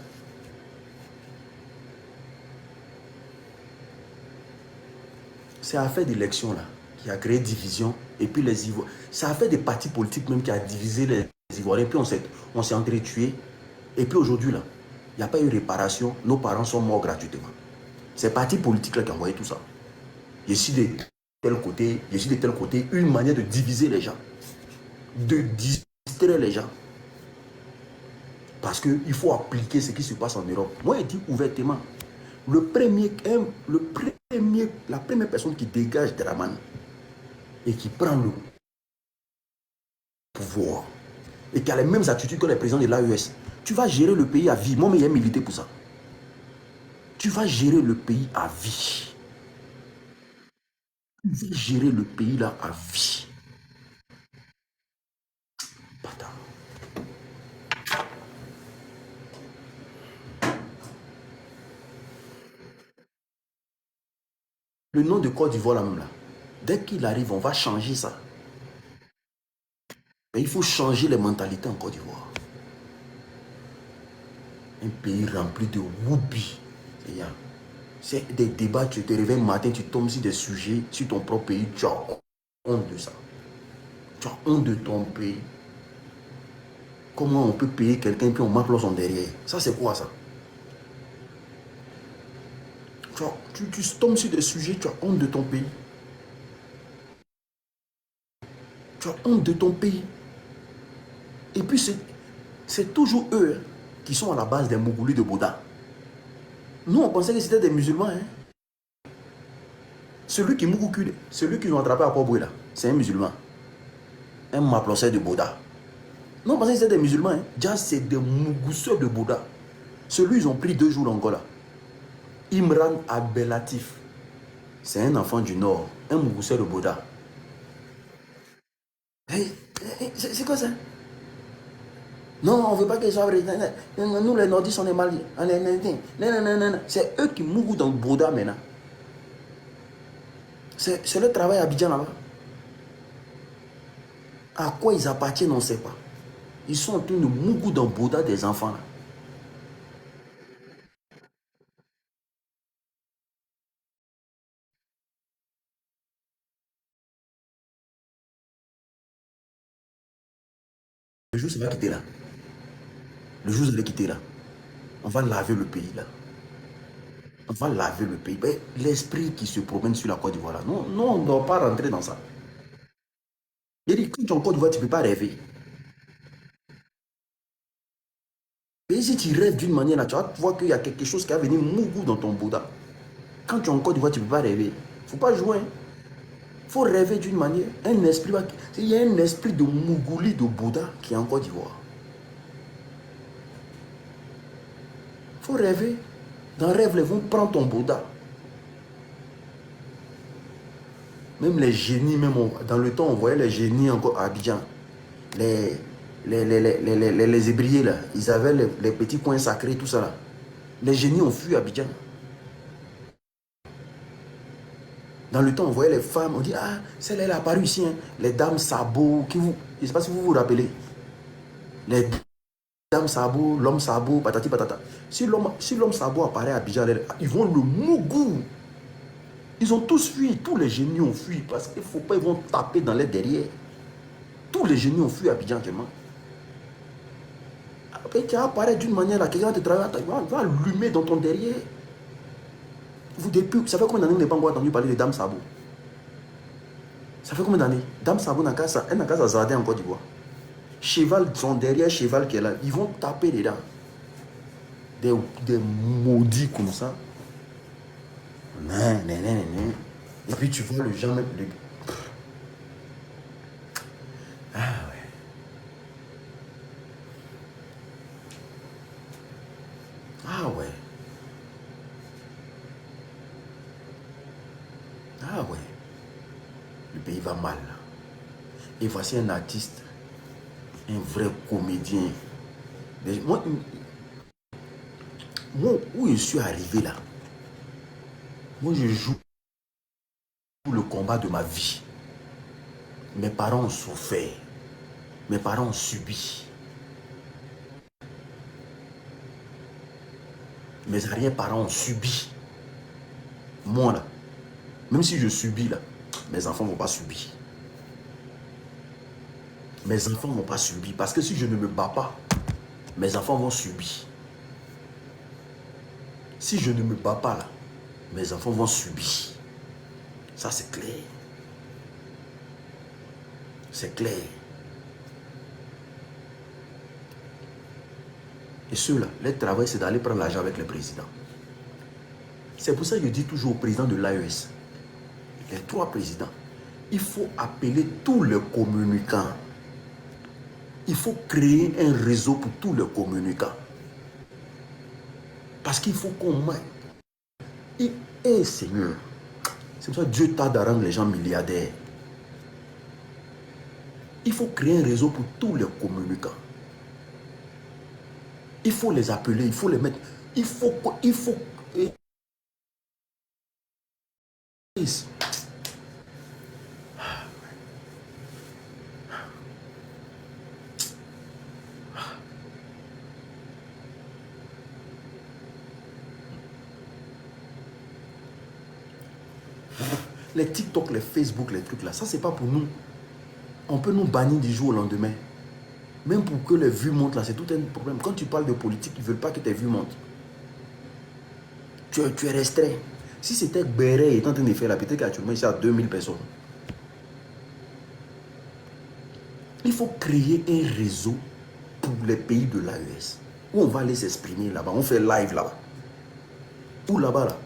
Speaker 1: C'est affaire d'élection là qui a créé division. Et puis les Ivoiriens. C'est affaire des partis politiques même qui a divisé les Ivoiriens. Puis on s'est entretués. Et puis aujourd'hui là, il n'y a pas eu réparation. Nos parents sont morts gratuitement. C'est les partis politiques là qui ont envoyé tout ça. Je suis de tel côté, je suis de tel côté. Une manière de diviser les gens. De distraire les gens. Parce qu'il faut appliquer ce qui se passe en Europe. Moi, je dis ouvertement, la première personne qui dégage Draman et qui prend le pouvoir et qui a les mêmes attitudes que les présidents de l'AES, tu vas gérer le pays à vie. Moi, mais il y a milité pour ça. Tu vas gérer le pays à vie. Tu vas gérer le pays là à vie. Bâtard. Le nom de Côte d'Ivoire là même là, dès qu'il arrive, on va changer ça. Mais il faut changer les mentalités en Côte d'Ivoire. Un pays rempli de whoopi. C'est des débats, tu te réveilles le matin, tu tombes sur des sujets, sur ton propre pays, tu as honte de ça. Tu as honte de ton pays. Comment on peut payer quelqu'un puis on marque son derrière? Ça, c'est quoi ça? Tu tombes sur des sujets, tu as honte de ton pays. Tu as honte de ton pays. Et puis, c'est toujours eux qui sont à la base des Mougouli de Bouddha. Nous, on pensait que c'était des musulmans. Celui qui Mougouku, celui qu'ils ont attrapé à Port-Boué, là, c'est un musulman. Un maplocé de Bouddha. Nous, on pensait que c'était des musulmans. Déjà, c'est des Mougousseurs de Bouddha. Celui ils ont pris 2 jours encore là. Imran Abelatif. C'est un enfant du Nord. Un Mougousseur de Bouddha. C'est quoi ça? Non, on ne veut pas qu'ils soient... Nous, les nordistes, on est mal. C'est eux qui mourent dans le Bouddha maintenant. C'est le travail à Abidjan là-bas. À quoi ils appartiennent, on ne sait pas. Ils sont en train de mourir dans le Bouddha des enfants là. Le jour, ça va quitter là. Le jour, ça va quitter là. On va laver le pays là. On va laver le pays. L'esprit qui se promène sur la Côte d'Ivoire là. Non, non, on ne doit pas rentrer dans ça. Il dit, quand tu es en Côte d'Ivoire, tu ne peux pas rêver. Et si tu rêves d'une manière là, tu vas voir qu'il y a quelque chose qui va venir mourir dans ton Bouddha. Quand tu es en Côte d'Ivoire, tu ne peux pas rêver. Il ne faut pas jouer. Il faut rêver d'une manière. Un esprit, il y a un esprit de Mougouli, de Bouddha qui est en Côte d'Ivoire. Il faut rêver. Dans le rêve, ils vont prendre ton Bouddha. Même les génies, même dans le temps, on voyait les génies encore à Abidjan. Les ébriers, là, ils avaient les petits coins sacrés, tout ça là. Les génies ont fui Abidjan. Dans le temps, on voyait les femmes, on dit, ah, celle-là, elle est apparue ici, hein. Les dames sabots, je ne sais pas si vous vous rappelez. Les dames sabots, l'homme sabot, patati patata. Si l'homme sabot apparaît à Abidjan, ils vont le mougou. Ils ont tous fui, tous les génies ont fui, parce qu'il ne faut pas, ils vont taper dans les derrière. Tous les génies ont fui à Abidjan actuellement. Après, tu apparaît d'une manière là, quelqu'un va te travailler, va allumer dans ton derrière. Vous, depuis, ça fait combien d'années que vous n'avez pas encore entendu parler de Dame Sabot? Ça fait combien d'années? Dame Sabot n'a qu'à zader en Côte d'Ivoire. Cheval, son derrière cheval qui est là, ils vont taper dedans. Des maudits comme ça. Et puis tu vois le genre même. Ah ouais. Ah ouais. Ah ouais. Le pays va mal. Et voici un artiste, un vrai comédien. Moi, où je suis arrivé là, moi je joue le combat de ma vie. Mes parents ont souffert. Mes parents ont subi. Mes arrière-parents ont subi. Moi là, même si je subis là, mes enfants ne vont pas subir. Mes enfants ne vont pas subir. Parce que si je ne me bats pas, mes enfants vont subir. Si je ne me bats pas là, mes enfants vont subir. Ça c'est clair. C'est clair. Et ceux-là, leur travail, c'est d'aller prendre l'argent avec le président. C'est pour ça que je dis toujours au président de l'AES, les 3 présidents, il faut appeler tous les communicants. Il faut créer un réseau pour tous les communicants. Parce qu'il faut qu'on mette. Et Seigneur, c'est pour ça que Dieu t'a de rendre les gens milliardaires. Il faut créer un réseau pour tous les communicants. Il faut les appeler, il faut les mettre. Il faut. Les TikTok, les Facebook, les trucs là, ça c'est pas pour nous. On peut nous bannir du jour au lendemain. Même pour que les vues montent là, c'est tout un problème. Quand tu parles de politique, ils ne veulent pas que tes vues montent. Tu es restreint. Si c'était Béret étant en train de faire la peut-être qu'actuellement ici à 2000 personnes. Il faut créer un réseau pour les pays de l'AES. Où on va aller s'exprimer là-bas. On fait live là-bas. Ou là-bas là.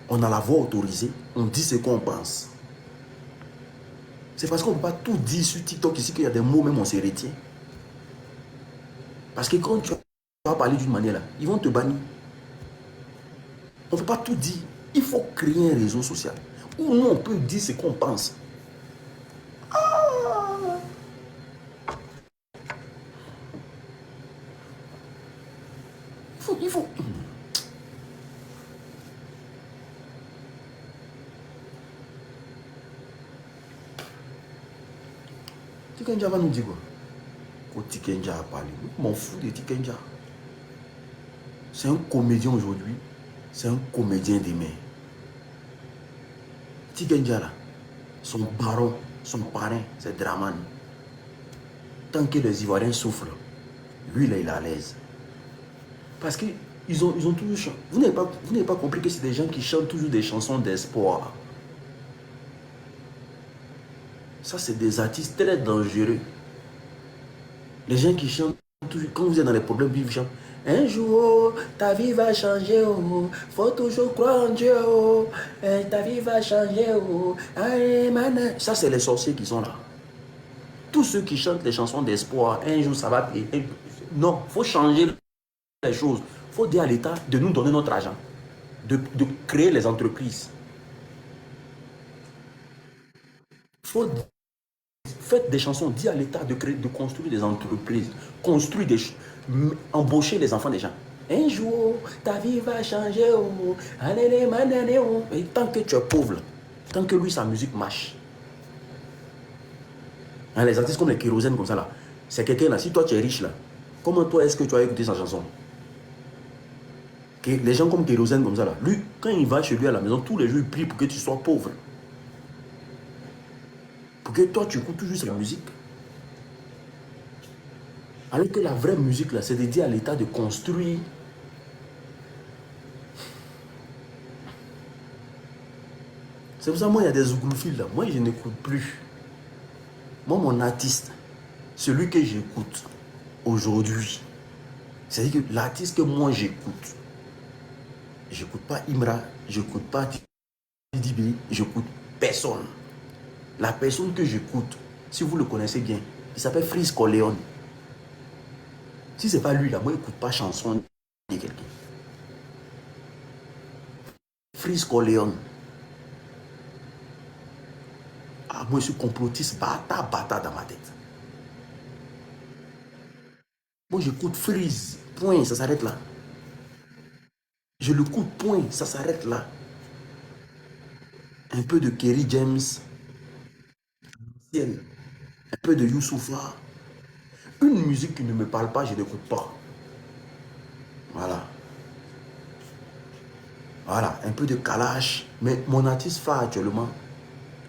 Speaker 1: On a la voix autorisée. On dit ce qu'on pense. C'est parce qu'on ne peut pas tout dire sur TikTok ici qu'il y a des mots, même on se retient. Parce que quand tu vas parler d'une manière là, ils vont te bannir. On ne peut pas tout dire. Il faut créer un réseau social où nous on peut dire ce qu'on pense. Il faut. Tikenja va nous dire quoi? Tikenja a parlé. Je m'en fous de Tikenja. C'est un comédien aujourd'hui. C'est un comédien demain. Tikenja là, son baron, son parrain, c'est Draman. Tant que les Ivoiriens souffrent, lui là, il est à l'aise. Parce qu'ils ont toujours chanté. Vous n'avez pas compris que c'est des gens qui chantent toujours des chansons d'espoir. Ça, c'est des artistes très dangereux. Les gens qui chantent toujours, quand vous êtes dans les problèmes, ils chantent. Un jour, ta vie va changer, oh. Faut toujours croire en Dieu, oh. Ta vie va changer, oh. Ça, c'est les sorciers qui sont là. Tous ceux qui chantent les chansons d'espoir, un jour ça va payer. Non, il faut changer les choses. Il faut dire à l'État de nous donner notre argent, de créer les entreprises. Faut faites des chansons, dis à l'État de construire des entreprises, construire des embaucher les enfants des gens. Un jour, ta vie va changer. Oh. Et tant que tu es pauvre, tant que lui, sa musique marche. Hein, les artistes comme les Kérosène comme ça là, c'est quelqu'un là, si toi tu es riche là, comment toi est-ce que tu as écouté sa chanson? Les gens comme Kérosène comme ça là, lui, quand il va chez lui à la maison, tous les jours il prie pour que tu sois pauvre. Pour que toi tu écoutes toujours sa musique. Alors que la vraie musique là, c'est de dire à l'État de construire. C'est pour ça moi il y a des zouglouphiles là, moi je n'écoute plus. Moi mon artiste, celui que j'écoute aujourd'hui, c'est-à-dire que l'artiste que moi j'écoute, j'écoute pas Imra, j'écoute pas Didi, j'écoute personne. La personne que j'écoute, si vous le connaissez bien, il s'appelle Freeze Corleone. Si c'est pas lui là, moi j'écoute pas chanson de quelqu'un. Freeze Corleone. Ah, moi je suis complotiste, bata dans ma tête. Moi j'écoute Freeze, point, ça s'arrête là. Je l'écoute, point, ça s'arrête là. Un peu de Kerry James, un peu de Youssoufa. Une musique qui ne me parle pas, je n'écoute pas. Voilà. Voilà, un peu de Kalash. Mais mon artiste phare actuellement,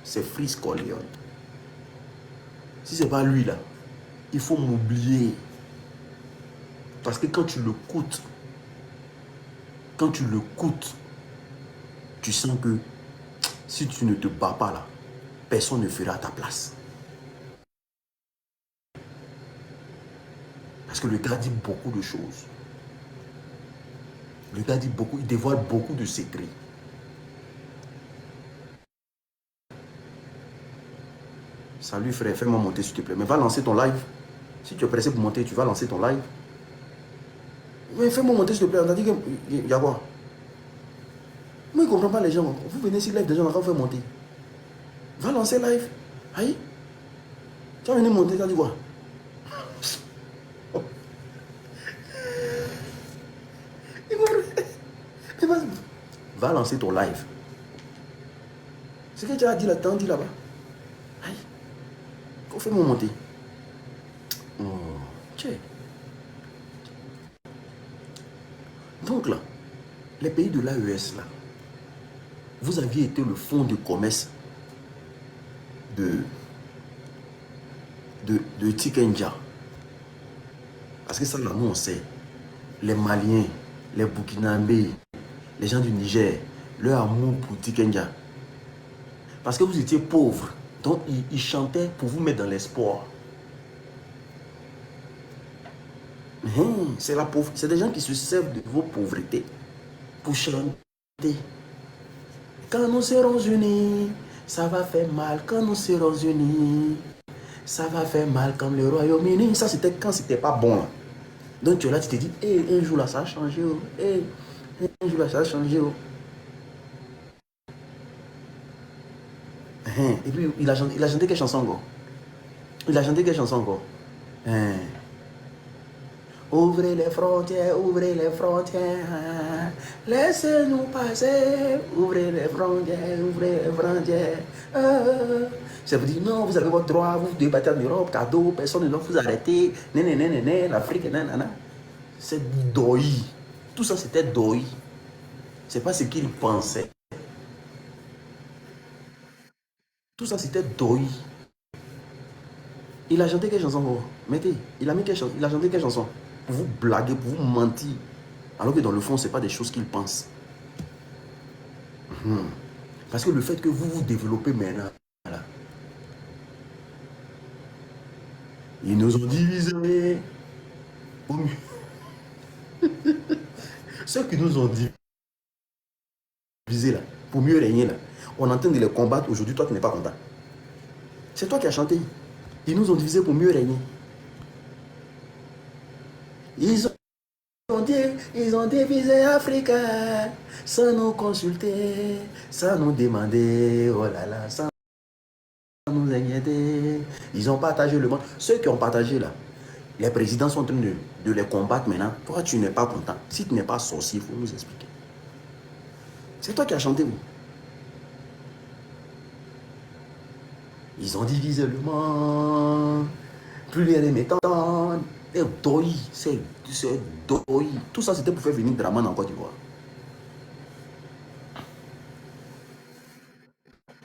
Speaker 1: c'est Freeze Corleone. Si c'est pas lui là, il faut m'oublier. Parce que quand tu l'écoutes, tu sens que si tu ne te bats pas là, personne ne fera ta place. Parce que le gars dit beaucoup de choses. Le gars dit beaucoup, il dévoile beaucoup de secrets. Salut frère, fais-moi monter s'il te plaît. Mais va lancer ton live. Si tu es pressé pour monter, tu vas lancer ton live. Mais fais-moi monter s'il te plaît. On a dit qu'il y a quoi? Moi, je ne comprends pas les gens. Vous venez sur live, des gens, on va vous faire monter. Va lancer live. Aïe. Tu vas venir monter, tu as dit quoi? Va lancer ton live. Ce que tu as dit là, t'as dit là-bas. Aïe. Fais-moi monter. Oh, tiens. Donc là, les pays de l'AES là, vous aviez été le fonds de commerce de Tikenja. Parce que ça, là, nous, on sait. Les Maliens, les Burkinabés, les gens du Niger, leur amour pour Tikenja. Parce que vous étiez pauvres. Donc, ils chantaient pour vous mettre dans l'espoir. C'est la pauvreté. C'est des gens qui se servent de vos pauvretés pour chanter. Quand nous serons unis, ça va faire mal. Quand nous serons unis, ça va faire mal comme le Royaume-Uni. Ça, c'était quand c'était pas bon. Là. Donc, tu es là, tu te dis, hey, un jour là, ça a changé. Oh. Hey, un jour là, ça a changé. Oh. Et puis, il a chanté quelle chanson encore? Il a chanté quelle chanson encore? Ouvrez les frontières, laissez-nous passer, ouvrez les frontières. Ça veut dire, non, vous avez votre droit, vous devez partir en Europe, cadeau, personne ne doit vous arrêter, l'Afrique, nanana. C'est doi. Tout ça, c'était doi. C'est pas ce qu'il pensait. Tout ça, c'était doi. Il a chanté quelle chanson? Mettez, il a chanté quelle chanson? Pour vous blaguer, pour vous mentir. Alors que dans le fond, ce n'est pas des choses qu'il pense. Parce que le fait que vous vous développez maintenant, voilà, ils nous ont divisés. Ceux qui nous ont divisés là, pour mieux régner là, on est en train de les combattre aujourd'hui, toi tu n'es pas content. C'est toi qui as chanté. Ils nous ont divisés pour mieux régner. Ils ont divisé Afrique sans nous consulter, sans nous demander, oh là là, sans nous inquiéter. Ils ont partagé le monde. Ceux qui ont partagé là, les présidents sont en train de les combattre maintenant. Toi, tu n'es pas content. Si tu n'es pas sorcier, il faut nous expliquer. C'est toi qui as chanté, vous. Ils ont divisé le monde. Plus les remettants. C'est doi. Tout ça, c'était pour faire venir Draman en Côte d'Ivoire.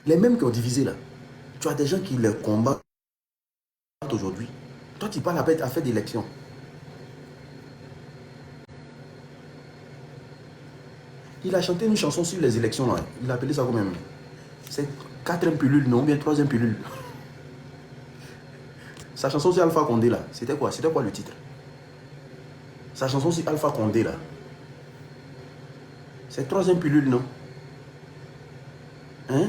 Speaker 1: Les mêmes qui ont divisé là. Tu as des gens qui les combattent aujourd'hui. Toi, tu parles à fait d'élection. Il a chanté une chanson sur les élections là. Il a appelé ça quand même. C'est 4e pilule, non, bien 3e pilule. Sa chanson sur Alpha Condé là, c'était quoi? C'était quoi le titre? Sa chanson sur Alpha Condé là. C'est 3e pilule, non? Hein?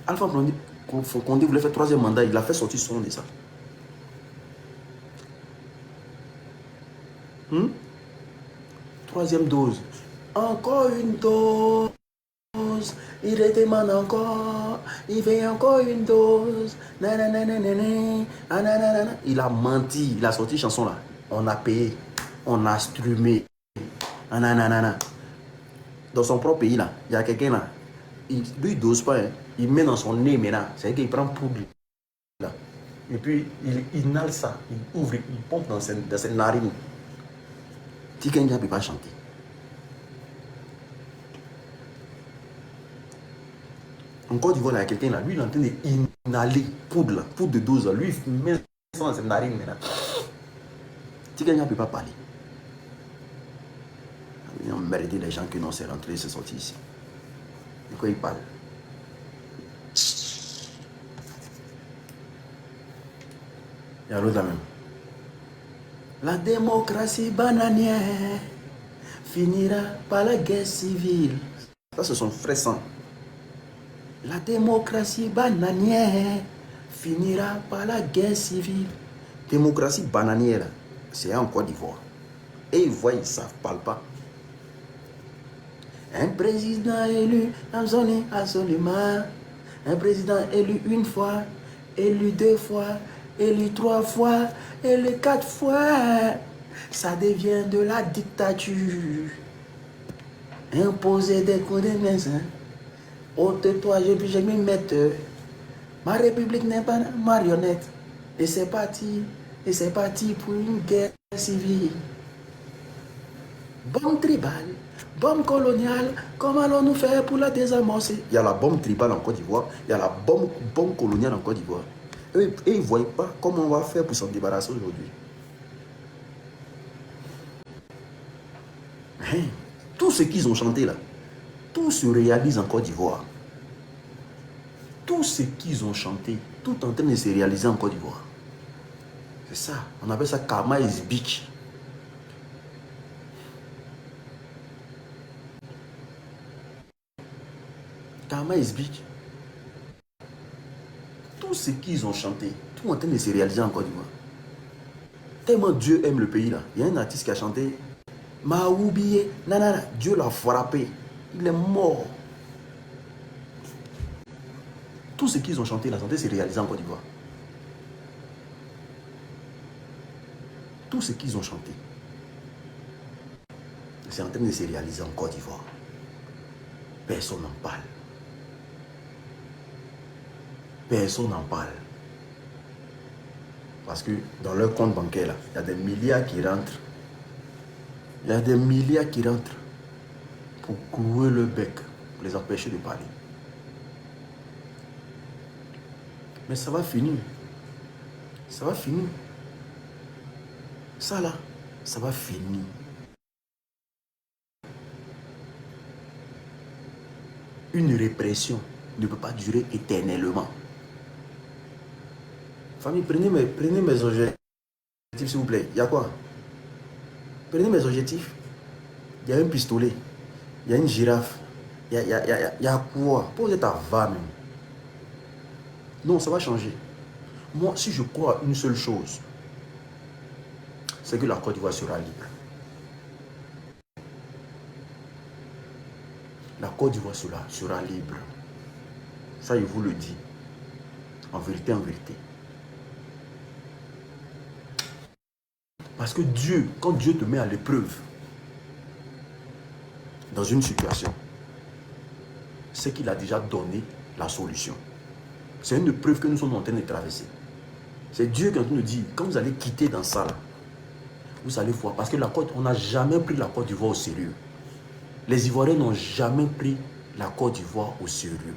Speaker 1: Alpha Condé voulait faire 3e mandat, il a fait sortir son de ça. 3e dose. Encore une dose. Il demande encore. Il veut encore une dose. Il a menti. Il a sorti une chanson là. On a payé. On a strumé. Dans son propre pays là, il y a quelqu'un là. Lui, il dose pas. Hein. Il met dans son nez maintenant. C'est qu'il prend poudre là. Et puis, il inhale ça. Il ouvre, il pompe dans ses narines. Tikenja ne peut pas chanter. En Côte d'Ivoire, il y a quelqu'un là, lui, il est en train d'inhaler poudre de dose. Là. Lui, il met ça dans ses narines maintenant. Tikenja ne peut pas parler. Ils ont merdé les gens qui n'ont pas rentré, c'est sorti ici. De quoi il parle? Il y a l'autre là même. La démocratie bananière finira par la guerre civile. Ça, c'est son frère sang. La démocratie bananière finira par la guerre civile. Démocratie bananière, c'est en Côte d'Ivoire. Et ils voient, ils ne savent, parlent pas. Un président élu, absolument. Un président élu une fois, élu 2 fois, élu 3 fois, élu 4 fois. Ça devient de la dictature. Imposer des coups de main. Ôte-toi, je vais me mettre. Ma république n'est pas une marionnette. Et c'est parti pour une guerre civile. Bombe tribale, Bombe coloniale, comment allons-nous faire pour la désamorcer? Il y a la bombe tribale en Côte d'Ivoire, il y a la bombe coloniale en Côte d'Ivoire. Et ils ne voient pas comment on va faire pour s'en débarrasser aujourd'hui. Hein? Tout ce qu'ils ont chanté là, tout se réalise en Côte d'Ivoire. Tout ce qu'ils ont chanté, tout en train de se réaliser en Côte d'Ivoire. C'est ça, on appelle ça Karma is Beach. Karma is Beach. Tout ce qu'ils ont chanté, tout en train de se réaliser en Côte d'Ivoire. Tellement Dieu aime le pays là. Il y a un artiste qui a chanté m'a oublié, nanana, Dieu l'a frappé. Il est mort. Tout ce qu'ils ont chanté, la santé s'est réalisé en Côte d'Ivoire. Tout ce qu'ils ont chanté, c'est en train de se réaliser en Côte d'Ivoire. Personne n'en parle. Personne n'en parle. Parce que dans leur compte bancaire, là, il y a des milliards qui rentrent. Il y a des milliards qui rentrent pour clouer le bec, pour les empêcher de parler. Mais ça va finir. Ça va finir. Ça là, ça va finir. Une répression ne peut pas durer éternellement. Famille, prenez mes objectifs, s'il vous plaît. Il y a quoi? Prenez mes objectifs. Il y a un pistolet. Il y a une girafe. Il y a quoi? Pas vous êtes à va même. Non, ça va changer. Moi, si je crois à une seule chose, c'est que la Côte d'Ivoire sera libre. La Côte d'Ivoire sera libre. Ça, je vous le dis. En vérité, en vérité. Parce que Dieu, quand Dieu te met à l'épreuve, dans une situation, c'est qu'il a déjà donné la solution. C'est une épreuve que nous sommes en train de traverser. C'est Dieu qui est en train de dire, quand vous allez quitter dans ça, là, vous allez voir. Parce que la Côte, on n'a jamais pris la Côte d'Ivoire au sérieux. Les Ivoiriens n'ont jamais pris la Côte d'Ivoire au sérieux.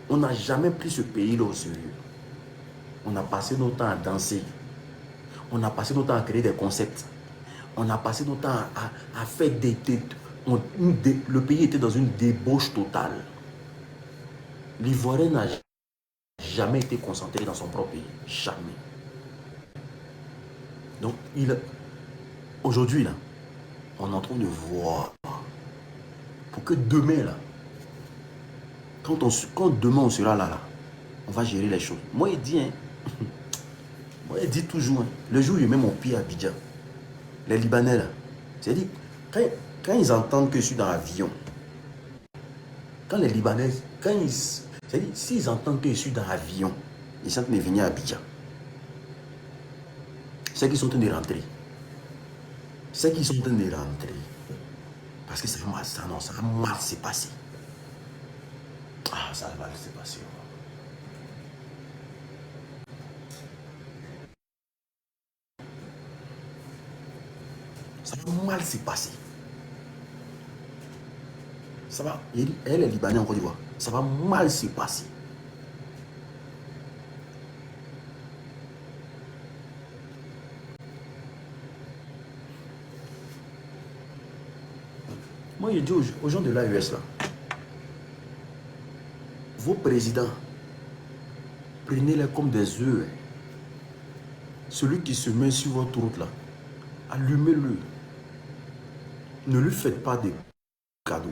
Speaker 1: On n'a jamais pris ce pays-là au sérieux. On a passé notre temps à danser. On a passé notre temps à créer des concepts. On a passé notre temps à faire le pays était dans une débauche totale. L'Ivoirien n'a jamais été concentré dans son propre pays. Jamais. Donc, aujourd'hui, là, on est en train de voir pour que demain, là, quand demain on sera là, on va gérer les choses. Moi, il dit, moi, il dit toujours, le jour où je mets mon pied à Abidjan, les Libanais, là, c'est-à-dire, quand ils entendent que je suis dans l'avion, quand les Libanais, c'est-à-dire, s'ils entendent que je suis dans l'avion, ils sont en train de venir à Abidjan. C'est qu'ils sont en train de rentrer. C'est qu'ils sont en train de rentrer. Parce que ça va mal se passer. Ah, ça va mal se passer. Ça va mal se passer. Ça va, elle est Libanais en Côte d'Ivoire. Ça va mal se passer. Moi, je dis aux gens de l'AES, là, vos présidents, prenez-les comme des œufs. Celui qui se met sur votre route, là, allumez-le. Ne lui faites pas des cadeaux.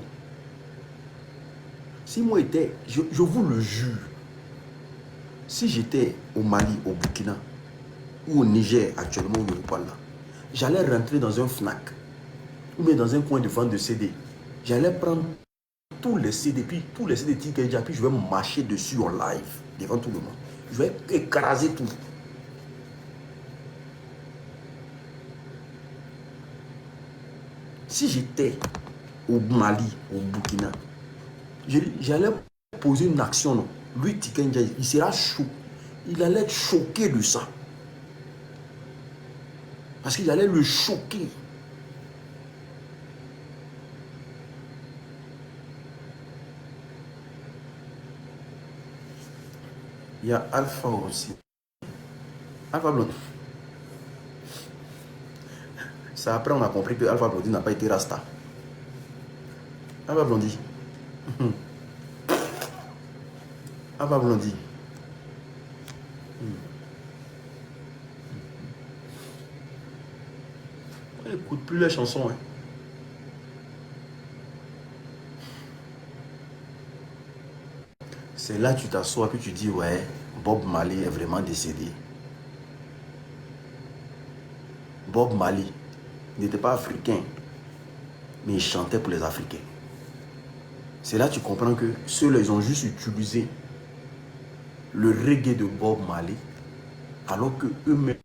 Speaker 1: Si moi j'étais, je vous le jure, si j'étais au Mali, au Burkina, ou au Niger, actuellement, où je vous parle là, j'allais rentrer dans un FNAC, ou bien dans un coin de vente de CD. J'allais prendre tous les CD, puis tous les CD Tikeja, puis je vais marcher dessus en live, devant tout le monde. Je vais écraser tout. Si j'étais au Mali, au Burkina, j'allais poser une action. Non. Lui, Tikenja, il sera chaud. Il allait être choqué de ça. Parce qu'il allait le choquer. Il y a Alpha aussi. Alpha Blondy. C'est après on a compris que Alpha Blondy n'a pas été Rasta. Alpha Blondy. Alpha Blondy. On n'écoute plus les chansons. Hein. C'est là que tu t'assois et tu dis, ouais, Bob Marley est vraiment décédé. Bob Marley n'était pas africain, mais il chantait pour les Africains. C'est là que tu comprends que ceux-là, ils ont juste utilisé le reggae de Bob Marley, alors que eux-mêmes,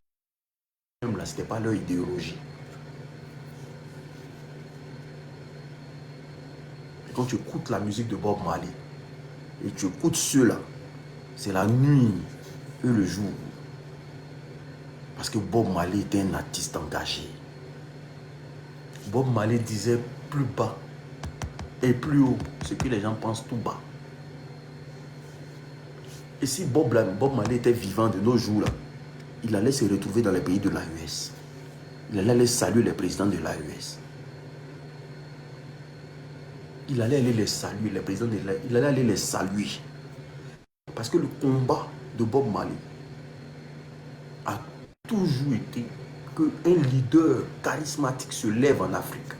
Speaker 1: là, ce n'était pas leur idéologie. Et quand tu écoutes la musique de Bob Marley, et tu écoutes ceux-là, c'est la nuit et le jour. Parce que Bob Marley était un artiste engagé. Bob Marley disait plus bas et plus haut ce que les gens pensent tout bas. Et si Bob Marley était vivant de nos jours, là, il allait se retrouver dans les pays de l'AES. Il allait aller saluer les présidents de l'AES. Il allait aller les saluer, les présidents de l'AES. Il allait aller les saluer. Parce que le combat de Bob Marley a toujours été qu'un leader charismatique se lève en Afrique.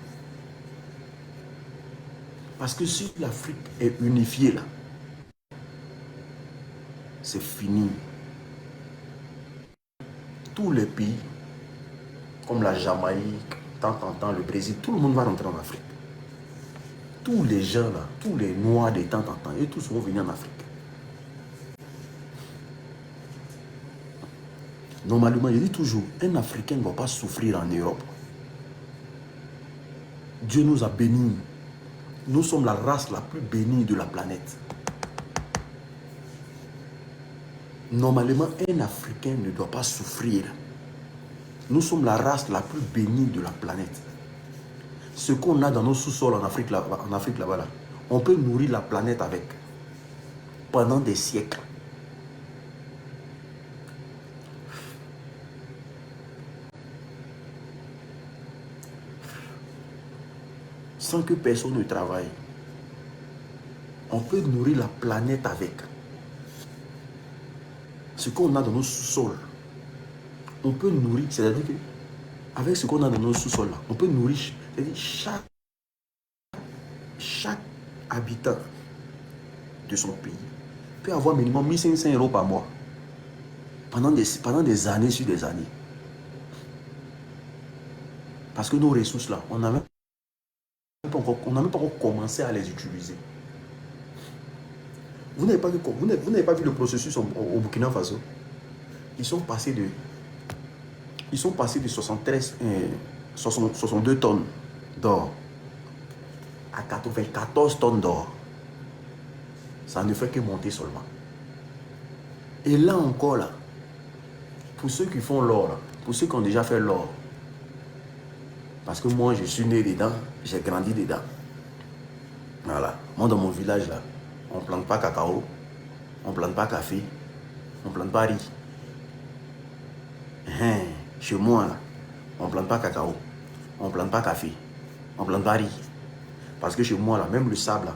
Speaker 1: Parce que si l'Afrique est unifiée là, c'est fini. Tous les pays, comme la Jamaïque, tant en temps, le Brésil, tout le monde va rentrer en Afrique. Tous les gens là, tous les Noirs de temps en temps, et tous vont venir en Afrique. Normalement, je dis toujours, un Africain ne va pas souffrir en Europe. Dieu nous a bénis. Nous sommes la race la plus bénie de la planète. Normalement, un Africain ne doit pas souffrir. Nous sommes la race la plus bénie de la planète. Ce qu'on a dans nos sous-sols en Afrique là-bas, là, on peut nourrir la planète avec pendant des siècles. Sans que personne ne travaille. On peut nourrir la planète avec ce qu'on a dans nos sous-sols. On peut nourrir, c'est-à-dire que avec ce qu'on a dans nos sous-sols là, on peut nourrir, c'est-à-dire chaque habitant de son pays peut avoir minimum 1500 € par mois pendant des années sur des années. Parce que nos ressources là, on n'a même pas encore commencé à les utiliser. Vous n'avez pas vu le processus au Burkina Faso. Ils sont passés de 62 tonnes d'or à 94 tonnes d'or. Ça ne fait que monter seulement. Et là encore, là, pour ceux qui font l'or, pour ceux qui ont déjà fait l'or, parce que moi, je suis né dedans, j'ai grandi dedans. Voilà. Moi, dans mon village, là, on ne plante pas cacao, on ne plante pas café, on ne plante pas riz. Chez moi, là, on ne plante pas cacao, on ne plante pas café, on ne plante pas riz. Parce que chez moi, là, même le sable, là,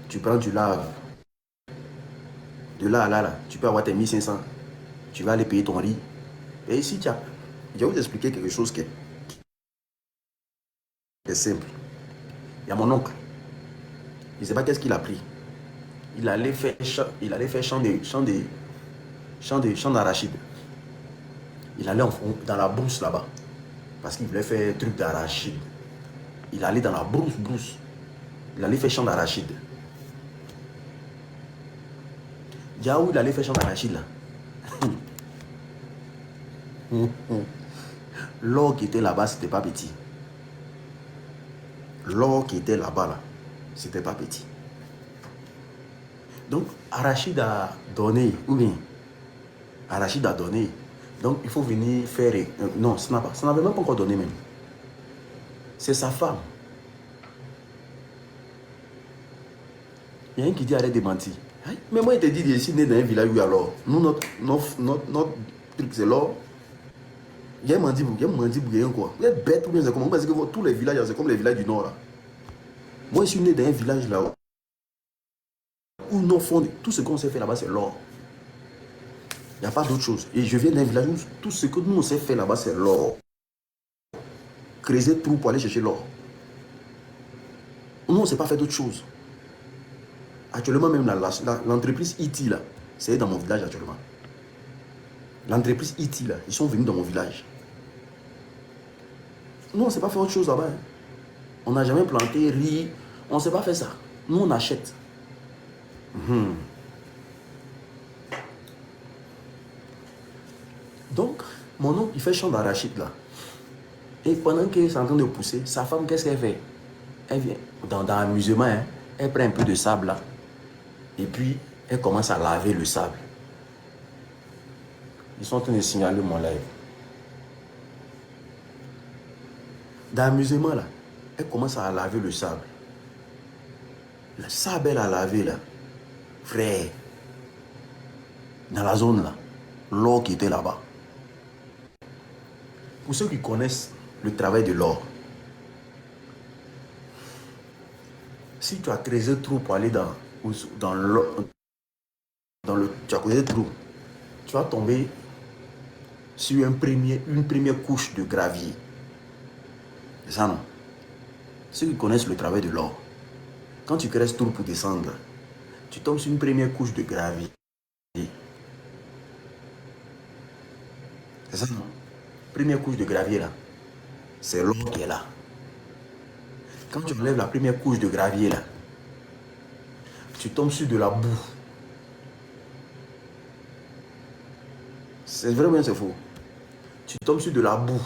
Speaker 1: tu prends, tu laves. De là à là, là, tu peux avoir tes 1500. Tu vas aller payer ton riz. Et ici, je vais vous expliquer quelque chose qui est simple. Il y a mon oncle. Je ne sais pas qu'est-ce qu'il a pris. Il allait faire champ d'arachide. Il allait dans la brousse là-bas. Parce qu'il voulait faire truc d'arachide. Il allait dans la brousse. Il allait faire champ d'arachide. Déjà où il allait faire champ d'arachide là. L'or qui était là-bas, c'était pas petit. L'or qui était là-bas, là, c'était pas petit. Donc, Arachide a donné, ou bien, Arachide a donné. Donc, il faut venir faire... non, ça n'avait même pas encore donné même. C'est sa femme. Il y a un qui dit arrête de mentir. Mais moi, il te dit ici, né dans un village, oui alors. Nous, notre truc, c'est l'or. Il y a un menti, quoi. Vous êtes bête ou bien c'est comment? Parce que tous les villages, c'est comme les villages du Nord là. Moi, je suis né dans un village là où nos fonds, tout ce qu'on sait faire là-bas, c'est l'or. Il n'y a pas d'autre chose. Et je viens d'un village où tout ce que nous on sait faire là-bas, c'est l'or. Creuser trou pour aller chercher l'or. Nous, on ne sait pas faire d'autre chose. Actuellement, même l'entreprise IT là, c'est dans mon village actuellement. L'entreprise IT là, ils sont venus dans mon village. Nous, on ne sait pas faire autre chose là-bas. Hein. On n'a jamais planté, riz. On ne sait pas faire ça. Nous, on achète. Donc, mon oncle, il fait champ d'arachide là. Et pendant qu'il est en train de pousser, sa femme, qu'est-ce qu'elle fait? Elle vient dans l'amusement, hein, elle prend un peu de sable là. Et puis, elle commence à laver le sable. Ils sont en train de signaler mon live. Dans l'amusement là, elle commence à laver le sable. Le sable, elle a lavé là. Frère, dans la zone là, l'or qui était là-bas. Pour ceux qui connaissent le travail de l'or, si tu as creusé trou pour aller dans l'or, tu as creusé trou, tu vas tomber sur une première couche de gravier. C'est ça non? Ceux qui connaissent le travail de l'or, quand tu creuses trou pour descendre, tu tombes sur une première couche de gravier. C'est ça non? Première couche de gravier là, c'est l'or qui est là. Quand tu enlèves la première couche de gravier là, tu tombes sur de la boue. C'est vrai ou bien c'est faux? Tu tombes sur de la boue.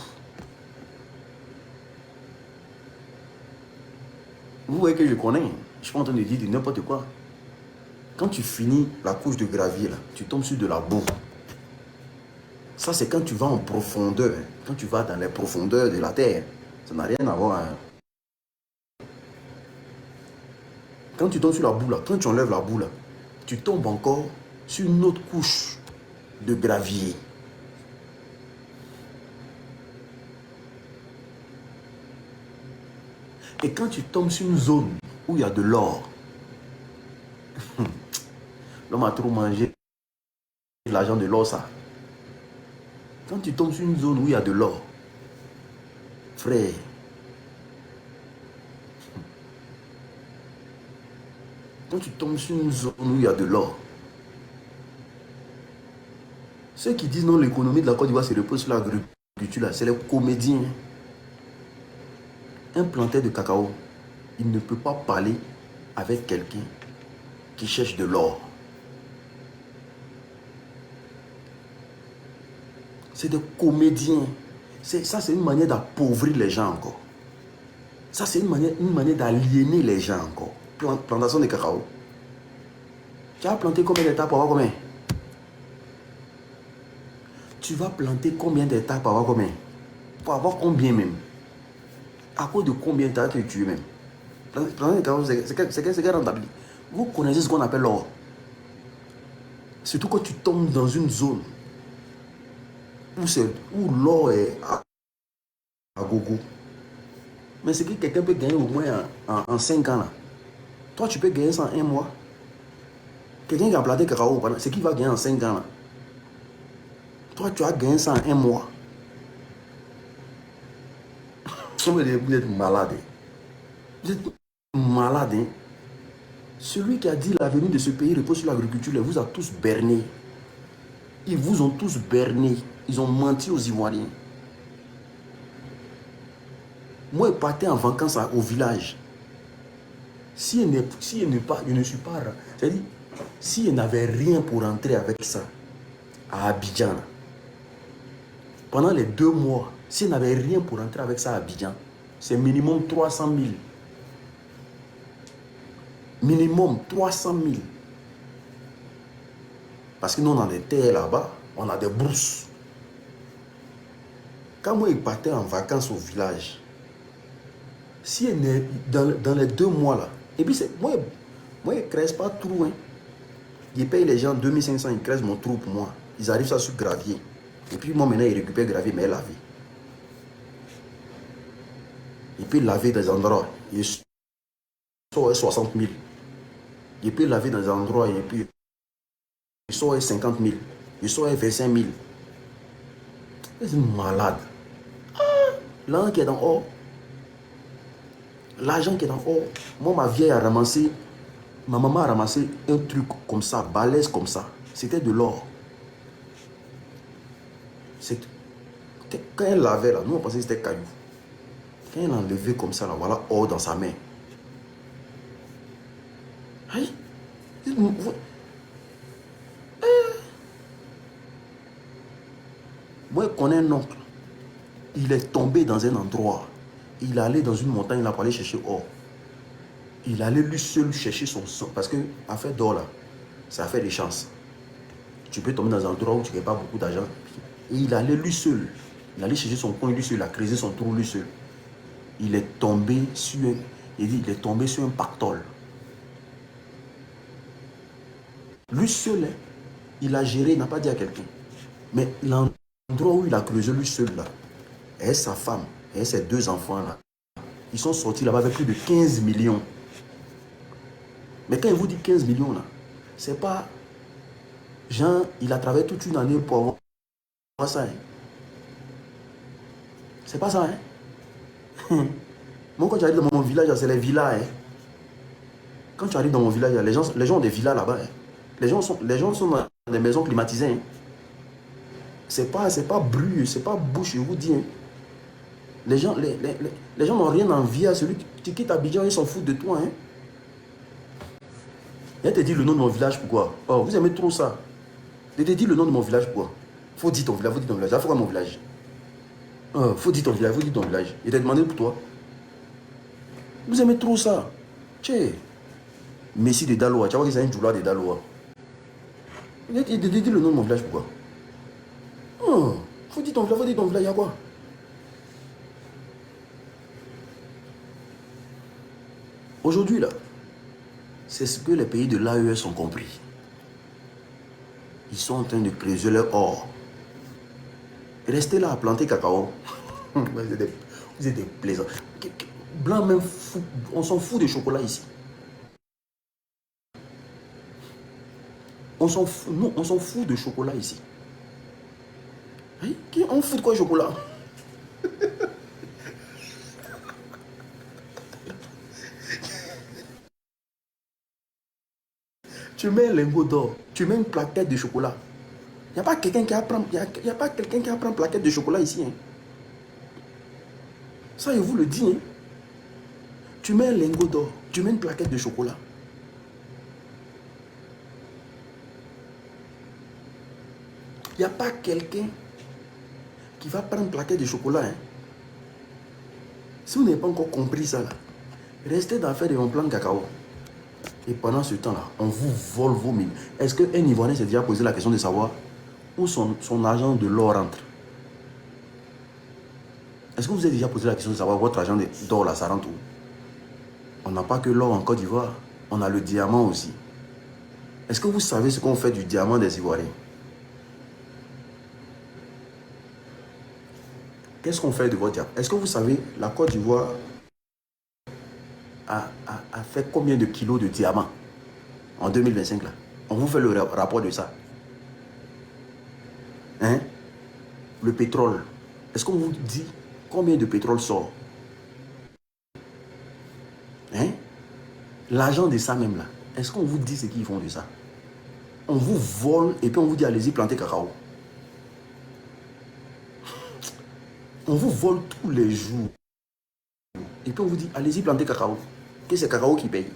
Speaker 1: Vous voyez que je connais. Je ne suis pas en train de dire n'importe quoi. Quand tu finis la couche de gravier là, tu tombes sur de la boue. Ça c'est quand tu vas en profondeur. Quand tu vas dans les profondeurs de la terre. Ça n'a rien à voir. Hein. Quand tu tombes sur la boue là, quand tu enlèves la boue là, tu tombes encore sur une autre couche de gravier. Et quand tu tombes sur une zone où il y a de l'or, l'homme a trop mangé l'argent de l'or ça. Quand tu tombes sur une zone où il y a de l'or, frère, quand tu tombes sur une zone où il y a de l'or, ceux qui disent non, l'économie de la Côte d'Ivoire se repose sur l'agriculture, c'est les comédiens. Un planteur de cacao, il ne peut pas parler avec quelqu'un qui cherche de l'or. C'est des comédiens. Ça, c'est une manière d'appauvrir les gens encore. Ça, c'est une manière d'aliéner les gens encore. Plantation de cacao. Tu vas planter combien d'hectares pour avoir combien? Tu vas planter combien d'hectares pour avoir combien? Pour avoir combien même? À cause de combien d'hectares que tu es même? Plantation de cacao, c'est rentable. Vous connaissez ce qu'on appelle l'or. Surtout quand tu tombes dans une zone où l'or est à gogo. Mais c'est que quelqu'un peut gagner au moins en 5 ans là. Toi, tu peux gagner ça en 1 mois. Quelqu'un qui a planté cacao, c'est qui va gagner en 5 ans là. Toi, tu as gagné ça en 1 mois. Vous êtes malade. Vous êtes malade. Hein? Celui qui a dit l'avenir de ce pays repose sur l'agriculture, il vous a tous berné. Ils vous ont tous berné. Ils ont menti aux Ivoiriens. Moi, je partais en vacances au village. Si je ne suis pas... C'est-à-dire, si je n'avais rien pour rentrer avec ça à Abidjan, pendant les 2 mois, si je n'avais rien pour rentrer avec ça à Abidjan, c'est minimum 300 000. Minimum 300 000. Parce que nous, on a des terres là-bas, on a des brousses. Quand moi, il partait en vacances au village, si elle est dans les 2 mois là, et puis moi, je ne crée pas trop. Hein. Je paye les gens 2500, ils créent mon trou pour moi. Ils arrivent ça sur gravier. Et puis moi, maintenant, ils récupèrent gravier, mais laver. Il peut laver dans des endroits. Il sort 60 000. Il peut laver dans des endroits et puis il sort 50 000. Il sort 25 000. C'est malade. L'argent qui est dans or. L'argent qui est dans or. Moi, ma vieille a ramassé. Ma maman a ramassé un truc comme ça, balèze comme ça. C'était de l'or. Quand elle lavait là, nous on pensait que c'était caillou. Quand elle enlevait comme ça, là, voilà, or dans sa main. Aïe. Moi, je connais un oncle. Il est tombé dans un endroit. Il allait dans une montagne là pour aller chercher or. Il allait lui seul chercher son sang. Parce que affaire d'or là, c'est affaire de chance. Tu peux tomber dans un endroit où tu n'as pas beaucoup d'argent. Et il allait lui seul. Il allait chercher son coin lui seul. Il a creusé son trou lui seul. Il est tombé sur un pactole. Lui seul, hein, il a géré, il n'a pas dit à quelqu'un. Mais l'endroit où il a creusé lui seul là, et sa femme, et ses 2 enfants là, ils sont sortis là-bas avec plus de 15 millions. Mais quand il vous dit 15 millions là, c'est pas... Jean, il a travaillé toute une année pour avoir ça. Hein. C'est pas ça, hein. Moi, quand tu arrives dans mon village, c'est les villas. Hein. Quand tu arrives dans mon village, les gens ont des villas là-bas. Hein. Les gens sont dans des maisons climatisées. Hein. C'est pas bruit, c'est pas bouche, je vous dis. Hein. Les gens n'ont rien envie à celui qui quitte Abidjan, ils s'en foutent de toi. Hein. Et elle te dit le nom de mon village, pourquoi? Oh, vous aimez trop ça. Elle te dit le nom de mon village, pourquoi? Faut dire ton village, faut dire ton village. Il faut quoi mon village? Oh, faut dire ton village, faut dire ton village. Il t'a demandé pour toi. Vous aimez trop ça. Tchè. Messi de Daloa, tu vois que c'est un djoula de Daloa. Il te dit le nom de mon village, pourquoi? Oh, faut dire ton village, il y a quoi? Aujourd'hui, là, c'est ce que les pays de l'AES ont compris. Ils sont en train de creuser leur or. Restez là à planter cacao. Vous êtes des plaisants. Blanc même fou. On s'en fout de chocolat ici. On s'en fout. Nous, on s'en fout de chocolat ici. Hein? On fout de quoi chocolat? Tu mets un lingot d'or, tu mets une plaquette de chocolat. Il n'y a pas quelqu'un qui apprend, plaquette de chocolat ici. Hein. Ça, je vous le dis. Hein. Tu mets un lingot d'or, tu mets une plaquette de chocolat. Il n'y a pas quelqu'un qui va prendre une plaquette de chocolat. Hein. Si vous n'avez pas encore compris ça, là, restez dans l'affaire de mon plan de cacao. Et pendant ce temps-là, on vous vole vos mines. Est-ce qu'un Ivoirien s'est déjà posé la question de savoir où son argent de l'or rentre? Est-ce que vous avez déjà posé la question de savoir votre argent d'or là, ça rentre où? On n'a pas que l'or en Côte d'Ivoire, on a le diamant aussi. Est-ce que vous savez ce qu'on fait du diamant des Ivoiriens? Qu'est-ce qu'on fait de votre diamant? Est-ce que vous savez, la Côte d'Ivoire a fait combien de kilos de diamants en 2025 là? On vous fait le rapport de ça. Hein? Le pétrole. Est-ce qu'on vous dit combien de pétrole sort? Hein? L'argent de ça même là. Est-ce qu'on vous dit ce qu'ils font de ça? On vous vole et puis on vous dit allez-y planter cacao. On vous vole tous les jours. Et puis on vous dit allez-y planter cacao. Que c'est cacao qui paye.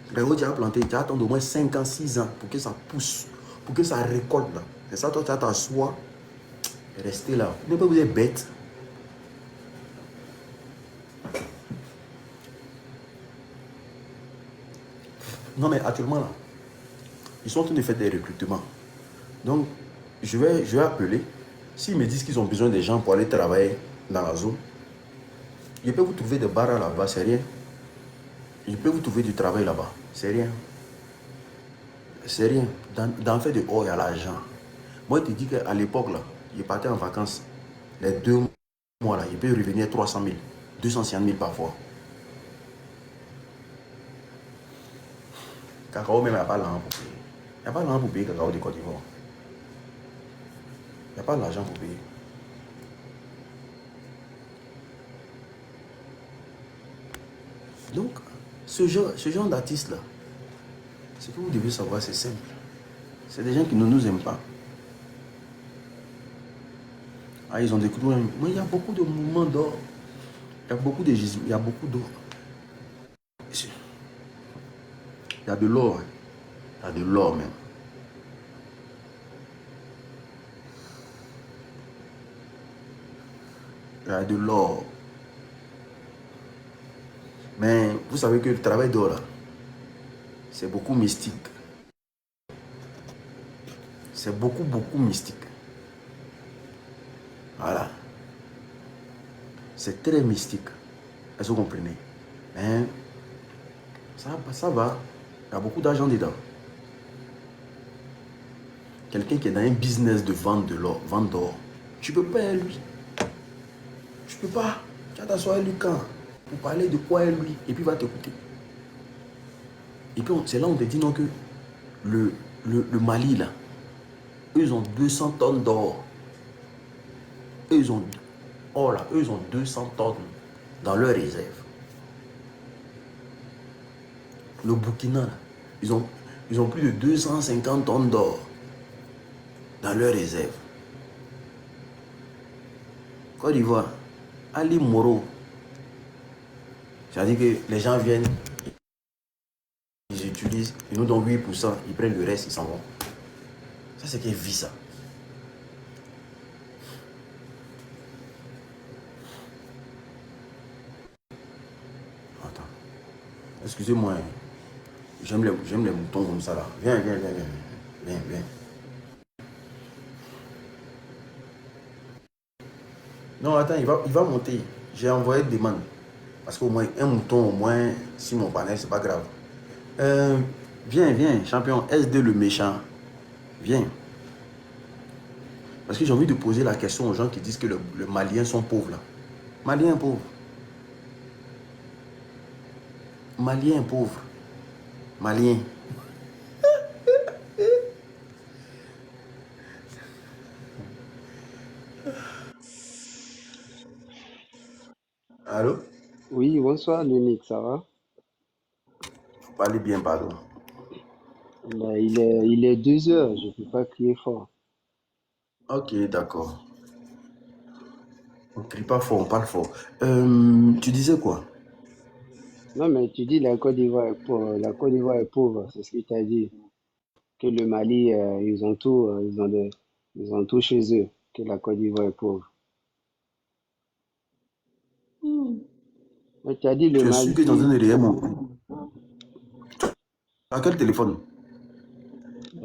Speaker 1: Cacao, tu as planté, tu attends au moins 5 ans, 6 ans pour que ça pousse, pour que ça récolte là. C'est ça, toi tu as t'asseoir, restez là. Vous n'êtes pas, vous êtes bête. Non mais actuellement là, ils sont en train de faire des recrutements. Donc, je vais appeler. S'ils me disent qu'ils ont besoin des gens pour aller travailler dans la zone, je peux vous trouver des bars là-bas, c'est rien. Je peux vous trouver du travail là-bas, c'est rien. C'est rien. Dans le fait de oh, il y a l'argent. Moi, je te dis qu'à l'époque, là, je partais en vacances. Les 2 mois, là, je peux revenir 300 000, 250 000 parfois. Cacao, même, il n'y a pas l'argent pour payer. Il n'y a pas l'argent pour payer cacao de Côte d'Ivoire. Il n'y a pas l'argent pour payer. Donc, ce genre d'artiste-là, ce que vous devez savoir, c'est simple. C'est des gens qui ne nous aiment pas. Ah, ils ont des coups de... Mais il y a beaucoup de mouvements d'or. Il y a beaucoup de gisements. Il y a beaucoup d'or. Il y a de l'or. Il y a de l'or même. Il y a de l'or. Mais vous savez que le travail d'or, là, c'est beaucoup mystique. C'est beaucoup, beaucoup mystique. Voilà. C'est très mystique. Est-ce que vous comprenez? Mais ça va. Il y a beaucoup d'argent dedans. Quelqu'un qui est dans un business de vente de l'or, vente d'or, tu peux pas être lui. Tu peux pas. Tu vas t'asseoir lui quand pour parler de quoi est lui et puis il va t'écouter. Et puis c'est là où on te dit non que le Mali là, eux ils ont 200 tonnes d'or. Eux ils ont là, eux ils ont 200 tonnes dans leur réserve. Le Burkina là, ils ont plus de 250 tonnes d'or dans leur réserve. Côte d'Ivoire, Ali Moro, c'est-à-dire que les gens viennent, ils utilisent, ils nous donnent 8%, ils prennent le reste, ils s'en vont. Ça, c'est quelle vie, ça? Attends. Excusez-moi. J'aime les moutons comme ça, là. Viens. Non, attends, il va monter. J'ai envoyé des demande. Parce qu'au moins, un mouton, au moins, si mon panel, c'est pas grave. Viens, champion. SD le méchant. Viens. Parce que j'ai envie de poser la question aux gens qui disent que les Maliens sont pauvres, là. Maliens pauvres. Maliens pauvres. Maliens. Allô?
Speaker 2: Oui, bonsoir, Nick, ça va?
Speaker 1: Faut parler bien, pardon.
Speaker 2: Là, il est 2 heures, je peux pas crier fort.
Speaker 1: Ok, d'accord. On crie pas fort, on parle fort. Tu disais quoi?
Speaker 2: Non, mais tu dis la Côte d'Ivoire est pauvre, la Côte d'Ivoire est pauvre, c'est ce que tu as dit. Que le Mali, ils ont tout, ils ont tout chez eux, que la Côte d'Ivoire est pauvre. Mais tu as dit le
Speaker 1: Tu es sûr que tu es en train
Speaker 2: Mali,
Speaker 1: de réel mon... À quel téléphone?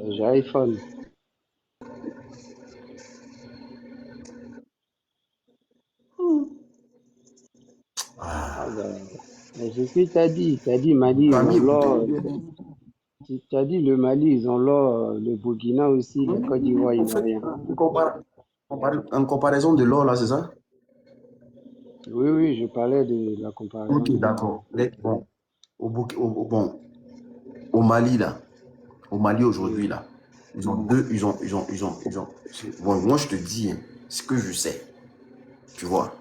Speaker 2: j'ai iPhone. Ah ben, mais c'est ce que tu as dit. Tu as dit Mali, ils ont
Speaker 1: Famille, écoutez.
Speaker 2: l'or. Tu as dit le Mali, ils ont l'or, le Burkina aussi, la Côte d'Ivoire,
Speaker 1: En
Speaker 2: ils n'ont
Speaker 1: fait,
Speaker 2: rien.
Speaker 1: en comparaison de l'or, là, c'est ça?
Speaker 2: Oui, oui, je parlais de la comparaison
Speaker 1: Ok,
Speaker 2: de l'or.
Speaker 1: d'accord. Bon, bon, au Mali, là, au Mali aujourd'hui,
Speaker 2: Oui.
Speaker 1: là, ils ont deux, bon, moi, je te dis hein, ce que je sais, tu vois.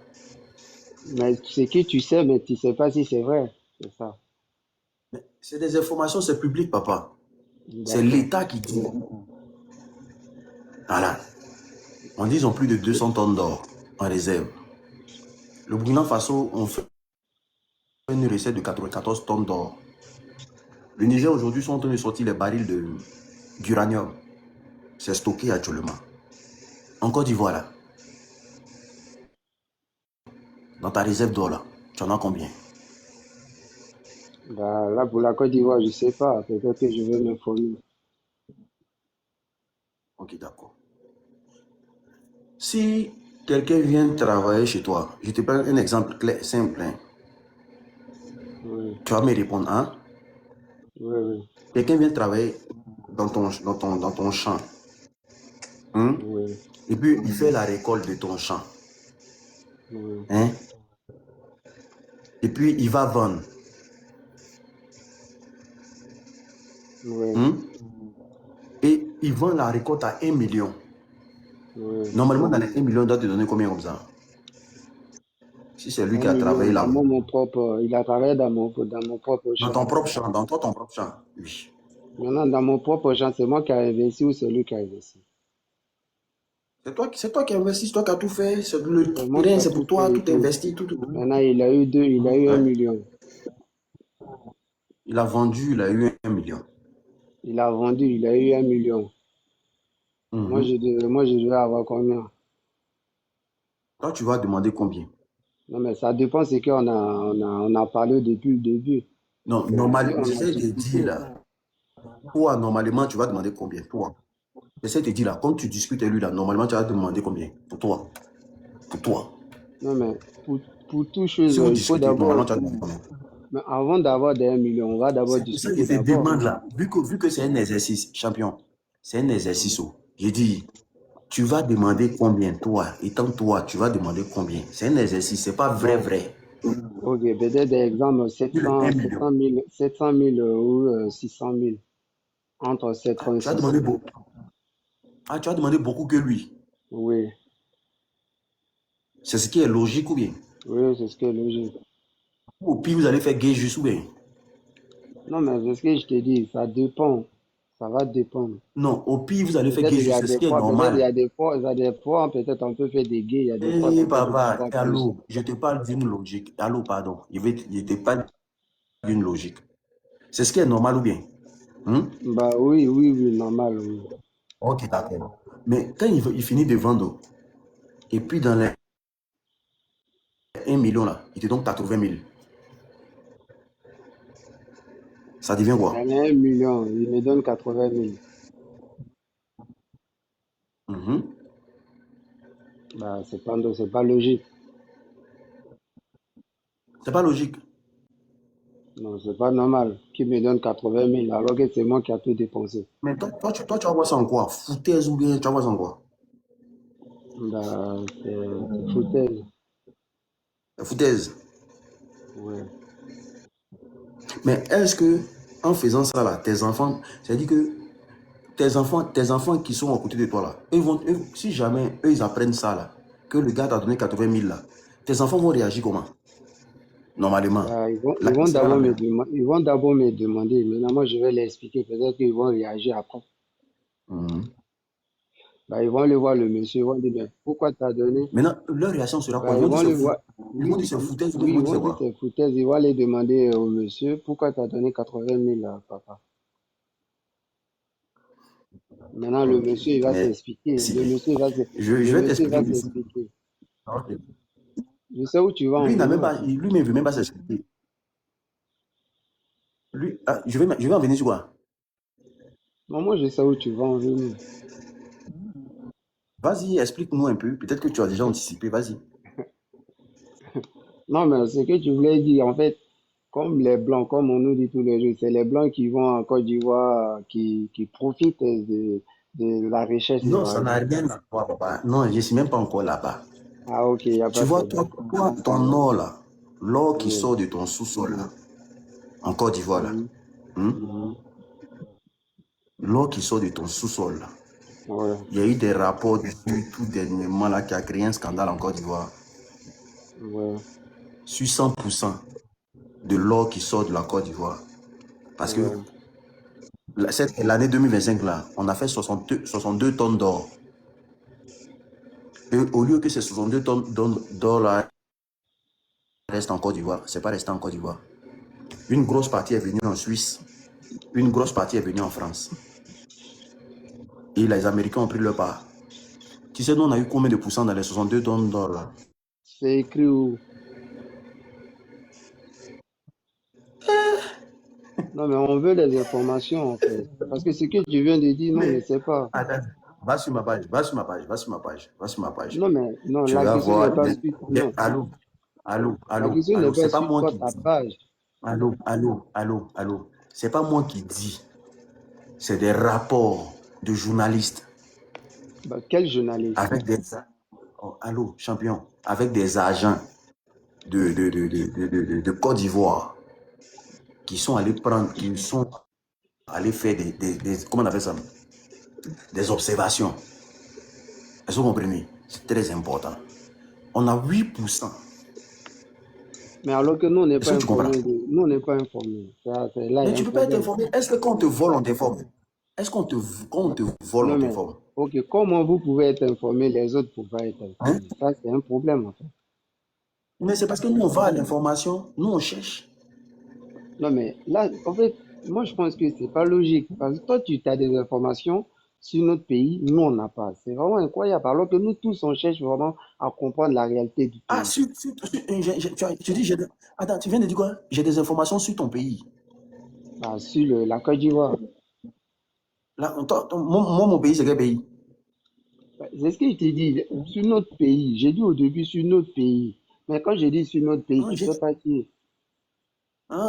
Speaker 2: Mais ce que tu sais, mais tu sais pas si c'est vrai. C'est ça.
Speaker 1: Mais c'est des informations, c'est public, papa. C'est
Speaker 2: D'accord.
Speaker 1: l'État qui dit. Voilà. On dit qu'ils ont plus de 200 tonnes d'or en réserve. Le Burkina Faso, on fait une recette de 94 tonnes d'or. Le Niger aujourd'hui sont en train de sortir les barils d'uranium. C'est stocké actuellement. En Côte d'Ivoire, là, dans ta réserve d'or, là, tu en as combien?
Speaker 2: Bah, là, pour la Côte d'Ivoire, je sais pas. Peut-être que je vais m'informer.
Speaker 1: Ok, d'accord. Si quelqu'un vient travailler chez toi, je te prends un exemple clair, simple. Hein.
Speaker 2: Oui,
Speaker 1: Tu vas me répondre, hein?
Speaker 2: oui, oui,
Speaker 1: Quelqu'un vient travailler dans ton champ. Hein?
Speaker 2: oui,
Speaker 1: Et puis, il fait la récolte de ton champ.
Speaker 2: oui,
Speaker 1: Hein? Et puis, il va vendre.
Speaker 2: oui,
Speaker 1: Hein? Et il vend la récolte à 1 million.
Speaker 2: oui.
Speaker 1: Normalement, dans les 1 million, il doit te donner combien comme ça? Si c'est lui
Speaker 2: Un
Speaker 1: qui a
Speaker 2: million
Speaker 1: travaillé
Speaker 2: dans
Speaker 1: là,
Speaker 2: mon propre, il a travaillé dans mon propre
Speaker 1: dans
Speaker 2: champ.
Speaker 1: ton propre champ, dans ton propre champ. Oui.
Speaker 2: Maintenant, dans mon propre champ, c'est moi qui ai investi ou c'est lui qui a investi?
Speaker 1: C'est toi qui investis, c'est toi qui as tout fait. Le
Speaker 2: C'est moi qui
Speaker 1: terrain,
Speaker 2: a
Speaker 1: c'est
Speaker 2: tout
Speaker 1: pour toi,
Speaker 2: fait et
Speaker 1: tout est
Speaker 2: tout.
Speaker 1: investi, tout.
Speaker 2: Maintenant, il a eu un
Speaker 1: Hein?
Speaker 2: million.
Speaker 1: Il a vendu, il a eu 1 million.
Speaker 2: Il a vendu, il a eu un million.
Speaker 1: Mhm.
Speaker 2: Moi, je devais avoir combien?
Speaker 1: Toi, tu vas demander combien?
Speaker 2: Non, mais ça dépend, c'est on a parlé depuis le début.
Speaker 1: Non,
Speaker 2: Si
Speaker 1: normal,
Speaker 2: on a
Speaker 1: j'essaie de dire
Speaker 2: discuté.
Speaker 1: là. Toi, normalement, tu vas demander combien? Toi. J'essaie de dire là, quand tu discutes avec lui là, normalement, tu vas demander combien? Pour toi. Pour toi.
Speaker 2: Non, mais pour toute chose,
Speaker 1: Si vous
Speaker 2: il faut
Speaker 1: discutez,
Speaker 2: d'abord,
Speaker 1: normalement, tu vas demander combien?
Speaker 2: mais avant d'avoir des 1 million, on va d'abord
Speaker 1: C'est pour ça que
Speaker 2: discuter
Speaker 1: je te
Speaker 2: d'abord.
Speaker 1: demande là, vu que c'est un exercice, champion, c'est un exercice. Oh. J'ai dit, tu vas demander combien, toi, étant toi, tu vas demander combien. C'est un exercice, c'est pas vrai,
Speaker 2: Bon,
Speaker 1: vrai.
Speaker 2: ok, peut-être des exemples,
Speaker 1: Sur le 1 million.
Speaker 2: 700 000 ou 600 000, entre
Speaker 1: Ah,
Speaker 2: 700 et
Speaker 1: tu vas
Speaker 2: 600
Speaker 1: demander
Speaker 2: 000.
Speaker 1: beaucoup. Ah, tu vas demander beaucoup que lui.
Speaker 2: Oui,
Speaker 1: C'est ce qui est logique ou bien?
Speaker 2: oui, c'est ce que est logique.
Speaker 1: Ou au pire, vous allez faire gay juste ou bien?
Speaker 2: Non, mais c'est ce que je te dis, ça dépend, ça va dépendre.
Speaker 1: Non, au pire, vous allez faire
Speaker 2: Peut-être
Speaker 1: gay
Speaker 2: il y
Speaker 1: juste,
Speaker 2: a
Speaker 1: c'est ce
Speaker 2: des
Speaker 1: qui est
Speaker 2: fois, peut-être
Speaker 1: normal.
Speaker 2: il y a des fois, peut-être on peut faire des gays, il y a des fois ça
Speaker 1: Eh,
Speaker 2: peut ne
Speaker 1: papa,
Speaker 2: pas plus.
Speaker 1: allô, je te parle d'une logique. Allô, pardon. Je te parle d'une logique. C'est ce qui est normal ou bien? Hmm?
Speaker 2: Bah oui, oui, oui, normal, oui.
Speaker 1: Ok, d'accord. Mais quand il finit de vendre, et puis dans les 1 million là, il te donne 80 000. Ça devient quoi?
Speaker 2: Dans les 1 million, il me donne 80 000.
Speaker 1: Mhm.
Speaker 2: Bah, c'est pas logique.
Speaker 1: C'est pas logique.
Speaker 2: Non, c'est pas normal qu'il me donne 80 000 alors que c'est moi qui a tout dépensé.
Speaker 1: Mais toi, tu vas voir ça en quoi? Foutaise ou bien tu vas voir ça en quoi?
Speaker 2: Bah, c'est foutaise.
Speaker 1: Foutaise.
Speaker 2: Ouais.
Speaker 1: Mais est-ce que en faisant ça là, tes enfants, c'est-à-dire que tes enfants qui sont à côté de toi là, si jamais eux ils apprennent ça là, que le gars t'a donné 80 000 là, tes enfants vont réagir comment? Normalement,
Speaker 2: Bah,
Speaker 1: laquelle sera la même?
Speaker 2: ils vont d'abord me demander. Maintenant, moi, je vais leur expliquer. Peut-être qu'ils vont réagir après.
Speaker 1: Mhm.
Speaker 2: Bah, ils vont aller voir le monsieur. Ils vont dire, mais pourquoi t'as donné?
Speaker 1: Maintenant, leur réaction sera quoi?
Speaker 2: Bah,
Speaker 1: Ils
Speaker 2: ils
Speaker 1: vont dire
Speaker 2: vont
Speaker 1: c'est
Speaker 2: le
Speaker 1: fou.
Speaker 2: voir.
Speaker 1: Ils vont
Speaker 2: Oui,
Speaker 1: dire c'est foutaise ou bien ils
Speaker 2: oui,
Speaker 1: vont
Speaker 2: ils
Speaker 1: dire
Speaker 2: vont
Speaker 1: c'est
Speaker 2: dire
Speaker 1: quoi?
Speaker 2: c'est foutaise. Ils vont aller demander au monsieur, pourquoi t'as donné 80 000 là, papa? Maintenant, le
Speaker 1: Ok.
Speaker 2: monsieur, il va
Speaker 1: Mais
Speaker 2: s'expliquer.
Speaker 1: si, je
Speaker 2: Le
Speaker 1: vais
Speaker 2: monsieur
Speaker 1: t'expliquer
Speaker 2: va
Speaker 1: ici.
Speaker 2: s'expliquer.
Speaker 1: Ok.
Speaker 2: Je sais où tu vas en
Speaker 1: Lui, il n'a même
Speaker 2: venir.
Speaker 1: pas, lui-même ne veut même pas s'expliquer. Lui, ah, je vais en venir sur quoi?
Speaker 2: Non, moi, je sais où tu vas en venir.
Speaker 1: Vas-y, explique-nous un peu. Peut-être que tu as déjà anticipé. Vas-y.
Speaker 2: Non, mais ce que tu voulais dire, en fait, comme les Blancs, comme on nous dit tous les jours, c'est les Blancs qui vont en Côte d'Ivoire, qui profitent de la richesse
Speaker 1: Non, ça n'a
Speaker 2: ivoirienne.
Speaker 1: rien à voir, papa. Non, je ne suis même pas encore là-bas.
Speaker 2: Ah, ok, il n'y a
Speaker 1: Tu
Speaker 2: pas de
Speaker 1: vois,
Speaker 2: problème.
Speaker 1: toi, ton or là, l'or qui
Speaker 2: Oui.
Speaker 1: sort de ton sous-sol là, en Côte d'Ivoire là,
Speaker 2: Mhm,
Speaker 1: hein,
Speaker 2: mhm.
Speaker 1: l'or qui sort de ton sous-sol là,
Speaker 2: Ouais,
Speaker 1: il y a eu des rapports dessus tout dernièrement là qui a créé un scandale en Côte d'Ivoire
Speaker 2: ouais,
Speaker 1: sur 100% de l'or qui sort de la Côte d'Ivoire. Parce que
Speaker 2: ouais.
Speaker 1: l'année 2025 là, on a fait 62 tonnes d'or. Et au lieu que ces 62 tonnes d'or là restent en Côte d'Ivoire, c'est pas resté en Côte d'Ivoire. Une grosse partie est venue en Suisse, une grosse partie est venue en France. Et les Américains ont pris leur part. Tu sais, nous, on a eu combien de pourcents dans les 62 tonnes d'or là?
Speaker 2: C'est écrit où? Non, mais on veut les informations, en fait. Parce que ce que tu viens de dire, non, je ne sais pas.
Speaker 1: Attends. Va sur ma page, va sur ma page, va sur ma page, va sur ma page.
Speaker 2: Non, mais non,
Speaker 1: Tu
Speaker 2: la
Speaker 1: vas
Speaker 2: question n'est
Speaker 1: voir
Speaker 2: pas suite. Non,
Speaker 1: allô, allô,
Speaker 2: la
Speaker 1: allô,
Speaker 2: question n'est
Speaker 1: allô,
Speaker 2: pas
Speaker 1: c'est pas
Speaker 2: suite
Speaker 1: moi
Speaker 2: quoi
Speaker 1: qui
Speaker 2: ta
Speaker 1: dis.
Speaker 2: page.
Speaker 1: Allô, allô, allô, allô. C'est pas moi qui dis. C'est des rapports de journalistes
Speaker 2: Bah, quel journaliste?
Speaker 1: avec des... Oh, allô, champion. Avec des agents de Côte d'Ivoire qui sont allés prendre, qui sont allés faire comment on appelle ça? Des observations. Est-ce que vous comprenez? C'est très important. On a 8%.
Speaker 2: Mais alors que nous, on n'est
Speaker 1: Est-ce
Speaker 2: pas
Speaker 1: que tu comprends?
Speaker 2: informés. Nous, on n'est pas informés. Là, il y
Speaker 1: Mais
Speaker 2: a un
Speaker 1: tu ne peux pas être
Speaker 2: problème.
Speaker 1: informé. Est-ce que quand on te vole, on t'informe? Est-ce qu'on te, quand on te vole,
Speaker 2: Non,
Speaker 1: on
Speaker 2: mais,
Speaker 1: t'informe?
Speaker 2: ok, comment vous pouvez être informé, les autres ne peuvent pas être
Speaker 1: Hein?
Speaker 2: informés? Ça, c'est un problème, en fait.
Speaker 1: Mais c'est parce que nous, on va à l'information, nous, on cherche.
Speaker 2: Non, mais là, en fait, moi, je pense que c'est pas logique. Parce que toi, tu as des informations sur notre pays, nous, on n'a pas. C'est vraiment incroyable. Alors que nous tous, on cherche vraiment à comprendre la réalité du
Speaker 1: Ah,
Speaker 2: pays.
Speaker 1: tu dis, attends, tu viens de dire quoi? J'ai des informations sur ton pays.
Speaker 2: Bah, sur la Côte d'Ivoire.
Speaker 1: Là, mon pays, c'est quel pays?
Speaker 2: Bah, c'est ce que je t'ai dit, sur notre pays. J'ai dit au début sur notre pays. Mais quand j'ai dit sur notre pays,
Speaker 1: Hein,
Speaker 2: tu fais partie.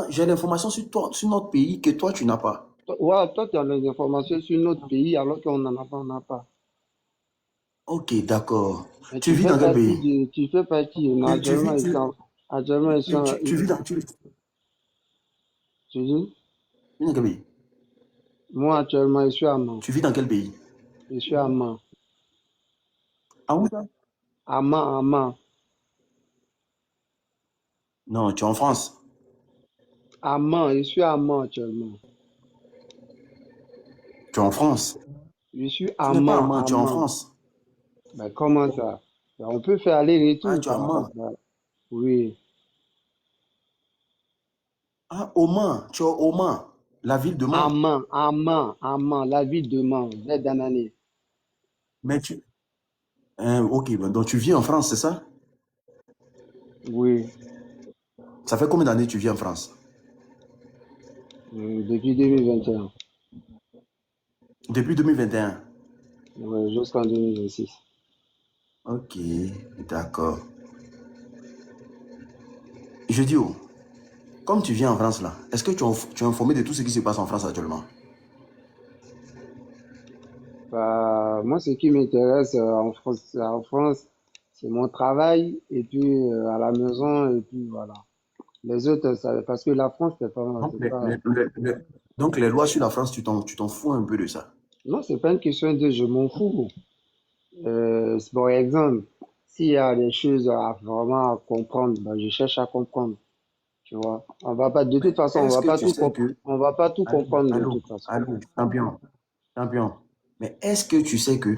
Speaker 1: j'ai l'information sur toi, sur notre pays que toi, tu n'as pas.
Speaker 2: Ouais, toi, tu as les informations sur notre pays alors qu'on n'en a pas, on n'a pas.
Speaker 1: Ok, d'accord.
Speaker 2: Mais
Speaker 1: Tu vis dans quel pays?
Speaker 2: tu fais partie. Non,
Speaker 1: Tu vis,
Speaker 2: actuellement,
Speaker 1: tu vis
Speaker 2: tu dis,
Speaker 1: dans quel pays?
Speaker 2: moi, actuellement, je suis à Mans.
Speaker 1: Tu vis dans quel pays?
Speaker 2: Je suis à Mans.
Speaker 1: Ah où ça?
Speaker 2: À Mans, à Mans.
Speaker 1: Non, tu es en France.
Speaker 2: À Mans, je suis à Mans actuellement.
Speaker 1: Tu es en France.
Speaker 2: Je suis
Speaker 1: Tu
Speaker 2: à
Speaker 1: n'es pas à
Speaker 2: Mans,
Speaker 1: Mans,
Speaker 2: à
Speaker 1: tu es en
Speaker 2: Mans.
Speaker 1: France.
Speaker 2: Ben, comment ça? Ben, on peut faire
Speaker 1: Ah,
Speaker 2: aller-retour,
Speaker 1: tu es à
Speaker 2: quoi.
Speaker 1: Mans.
Speaker 2: Ben, oui.
Speaker 1: Ah, au Mans, tu es au Mans, la ville de Mans.
Speaker 2: À Mans, la ville de Mans, vers Danané.
Speaker 1: Mais tu... ok, bon, donc tu vis en France, c'est ça?
Speaker 2: Oui,
Speaker 1: Ça fait combien d'années que tu vis en France?
Speaker 2: depuis 2021,
Speaker 1: Depuis 2021.
Speaker 2: ouais, jusqu'en 2026.
Speaker 1: Ok, d'accord. Je dis, oh, comme tu viens en France là, est-ce que tu es informé de tout ce qui se passe en France actuellement?
Speaker 2: Bah, moi, ce qui m'intéresse en France, c'est mon travail et puis à la maison et puis voilà. Les autres, ça, parce que la France,
Speaker 1: Donc
Speaker 2: c'est pas,
Speaker 1: donc les lois sur la France, tu t'en fous un peu de ça.
Speaker 2: non, c'est pas une question de je m'en fous. Par exemple, s'il y a des choses à vraiment à comprendre, ben, je cherche à comprendre, tu vois. On va pas, de toute
Speaker 1: Mais
Speaker 2: façon,
Speaker 1: est-ce que tu sais que...
Speaker 2: on va pas tout
Speaker 1: Allô,
Speaker 2: comprendre de
Speaker 1: allô,
Speaker 2: toute façon.
Speaker 1: allô, champion, champion. Mais est-ce que tu sais que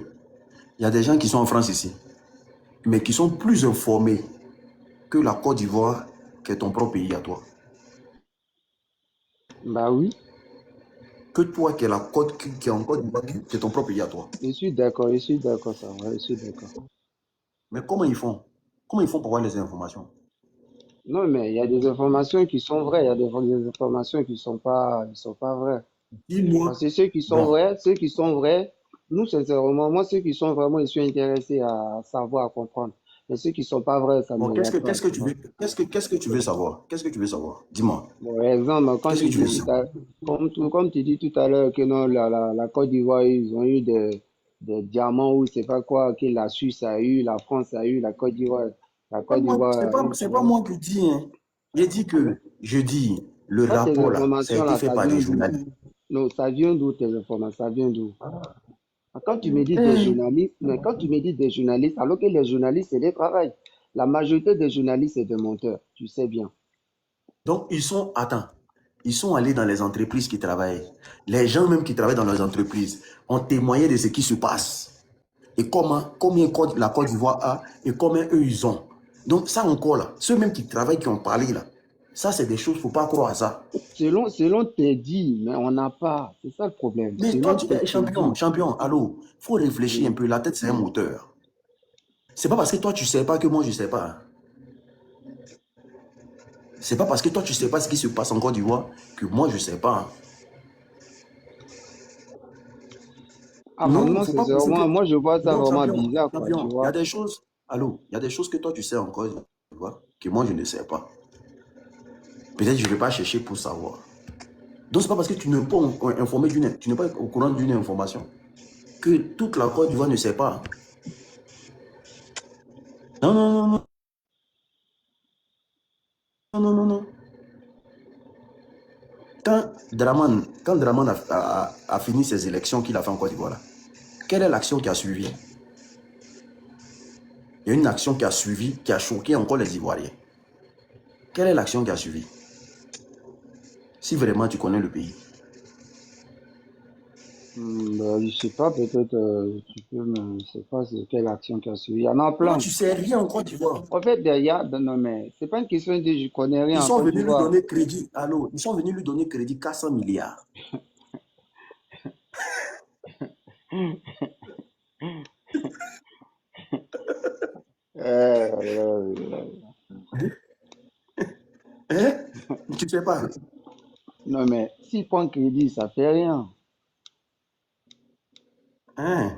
Speaker 1: il y a des gens qui sont en France ici, mais qui sont plus informés que la Côte d'Ivoire, qui est ton propre pays à toi?
Speaker 2: Bah oui,
Speaker 1: Que toi, qui est la Côte, qui est en Côte d'Ivoire, qui est ton propre pays à toi.
Speaker 2: je suis d'accord, ça va, je suis d'accord.
Speaker 1: Mais comment ils font? Comment ils font pour avoir les informations?
Speaker 2: Non, mais il y a des informations qui sont vraies, il y a des informations qui sont pas vraies.
Speaker 1: Dis-moi.
Speaker 2: Parce que
Speaker 1: Bon,
Speaker 2: ceux qui sont vrais, nous, sincèrement, moi, ceux qui sont vraiment, je suis intéressé à savoir, à comprendre. Mais ceux qui sont pas vrais, ça ne
Speaker 1: bon,
Speaker 2: me
Speaker 1: qu'est-ce que,
Speaker 2: regarde pas,
Speaker 1: qu'est-ce que
Speaker 2: tu
Speaker 1: tu
Speaker 2: vois.
Speaker 1: veux, qu'est-ce que tu veux savoir? Qu'est-ce que tu veux savoir? Dis-moi.
Speaker 2: Bon, par exemple, quand
Speaker 1: Qu'est-ce que
Speaker 2: tu
Speaker 1: tu veux
Speaker 2: dis tout
Speaker 1: savoir?
Speaker 2: à, comme tu dis tout à l'heure que non, la Côte d'Ivoire, ils ont eu des diamants ou c'est pas quoi, que la Suisse a eu, la France a eu, la
Speaker 1: Pas
Speaker 2: Côte
Speaker 1: moi,
Speaker 2: d'Ivoire a eu, tu
Speaker 1: c'est pas
Speaker 2: vois.
Speaker 1: moi qui dis, hein. J'ai dit
Speaker 2: Mais
Speaker 1: je dis, le
Speaker 2: ça, tes
Speaker 1: rapport là, ça a
Speaker 2: informations
Speaker 1: été
Speaker 2: là,
Speaker 1: fait
Speaker 2: ça
Speaker 1: par des
Speaker 2: vient d'où?
Speaker 1: journalistes.
Speaker 2: Non, ça vient d'où tes informations? Ça vient d'où? Quand tu me dis des
Speaker 1: Eh,
Speaker 2: journalistes, mais quand tu me dis des journalistes, alors que les journalistes, c'est des travail. La majorité des journalistes, c'est des menteurs, tu sais bien.
Speaker 1: Donc, attends, ils sont allés dans les entreprises qui travaillent. Les gens même qui travaillent dans les entreprises ont témoigné de ce qui se passe. Et combien la Côte d'Ivoire a et combien eux ils ont. Donc, ça encore là, ceux même qui travaillent, qui ont parlé là, ça c'est des choses, il ne faut pas croire à ça.
Speaker 2: Selon tes dits, mais on n'a pas. C'est ça le problème.
Speaker 1: Mais toi,
Speaker 2: Selon
Speaker 1: tu es
Speaker 2: tes
Speaker 1: champion,
Speaker 2: dits.
Speaker 1: champion, allô, il faut réfléchir un
Speaker 2: Oui.
Speaker 1: peu. La tête, c'est un moteur. C'est pas parce que toi, tu sais pas que moi, je sais pas. C'est pas parce que toi, tu sais pas ce qui se passe en Côte d'Ivoire que moi, je sais pas.
Speaker 2: Ah,
Speaker 1: Non,
Speaker 2: franchement,
Speaker 1: faut pas pousser
Speaker 2: sincèrement,
Speaker 1: que...
Speaker 2: moi, je vois ça
Speaker 1: Non,
Speaker 2: vraiment
Speaker 1: champion,
Speaker 2: bizarre, quoi, tu
Speaker 1: champion. Il y a
Speaker 2: vois.
Speaker 1: des choses... Allô, il y a des choses que toi, tu sais encore, tu vois, que moi, je ne sais pas. Peut-être que je ne vais pas chercher pour savoir. Donc, c'est pas parce que tu n'es pas informé d'une... Tu n'es pas au courant d'une information que toute la Côte d'Ivoire ne sait pas. Non, non, non, non, non, non, non, non. Quand Draman a fini ses élections qu'il a fait en Côte d'Ivoire, quelle est l'action qui a suivi? Il y a une action qui a suivi, qui a choqué encore les Ivoiriens. Quelle est l'action qui a suivi? Si vraiment tu connais le pays.
Speaker 2: Bah, je sais pas, peut-être, tu peux me, je sais pas c'est quelle action qui a suivi. Il y en a
Speaker 1: Comment
Speaker 2: plein.
Speaker 1: tu sais rien en Côte d'Ivoire?
Speaker 2: En fait, derrière, non, mais c'est pas une question de je connais
Speaker 1: Ils
Speaker 2: rien en
Speaker 1: sont
Speaker 2: Côte
Speaker 1: venus lui
Speaker 2: d'Ivoire.
Speaker 1: donner crédit. Allô, ils sont venus lui donner crédit 400 milliards. Hein? Tu ne sais pas.
Speaker 2: Non, mais s'ils prennent crédit, ça fait rien.
Speaker 1: Hein?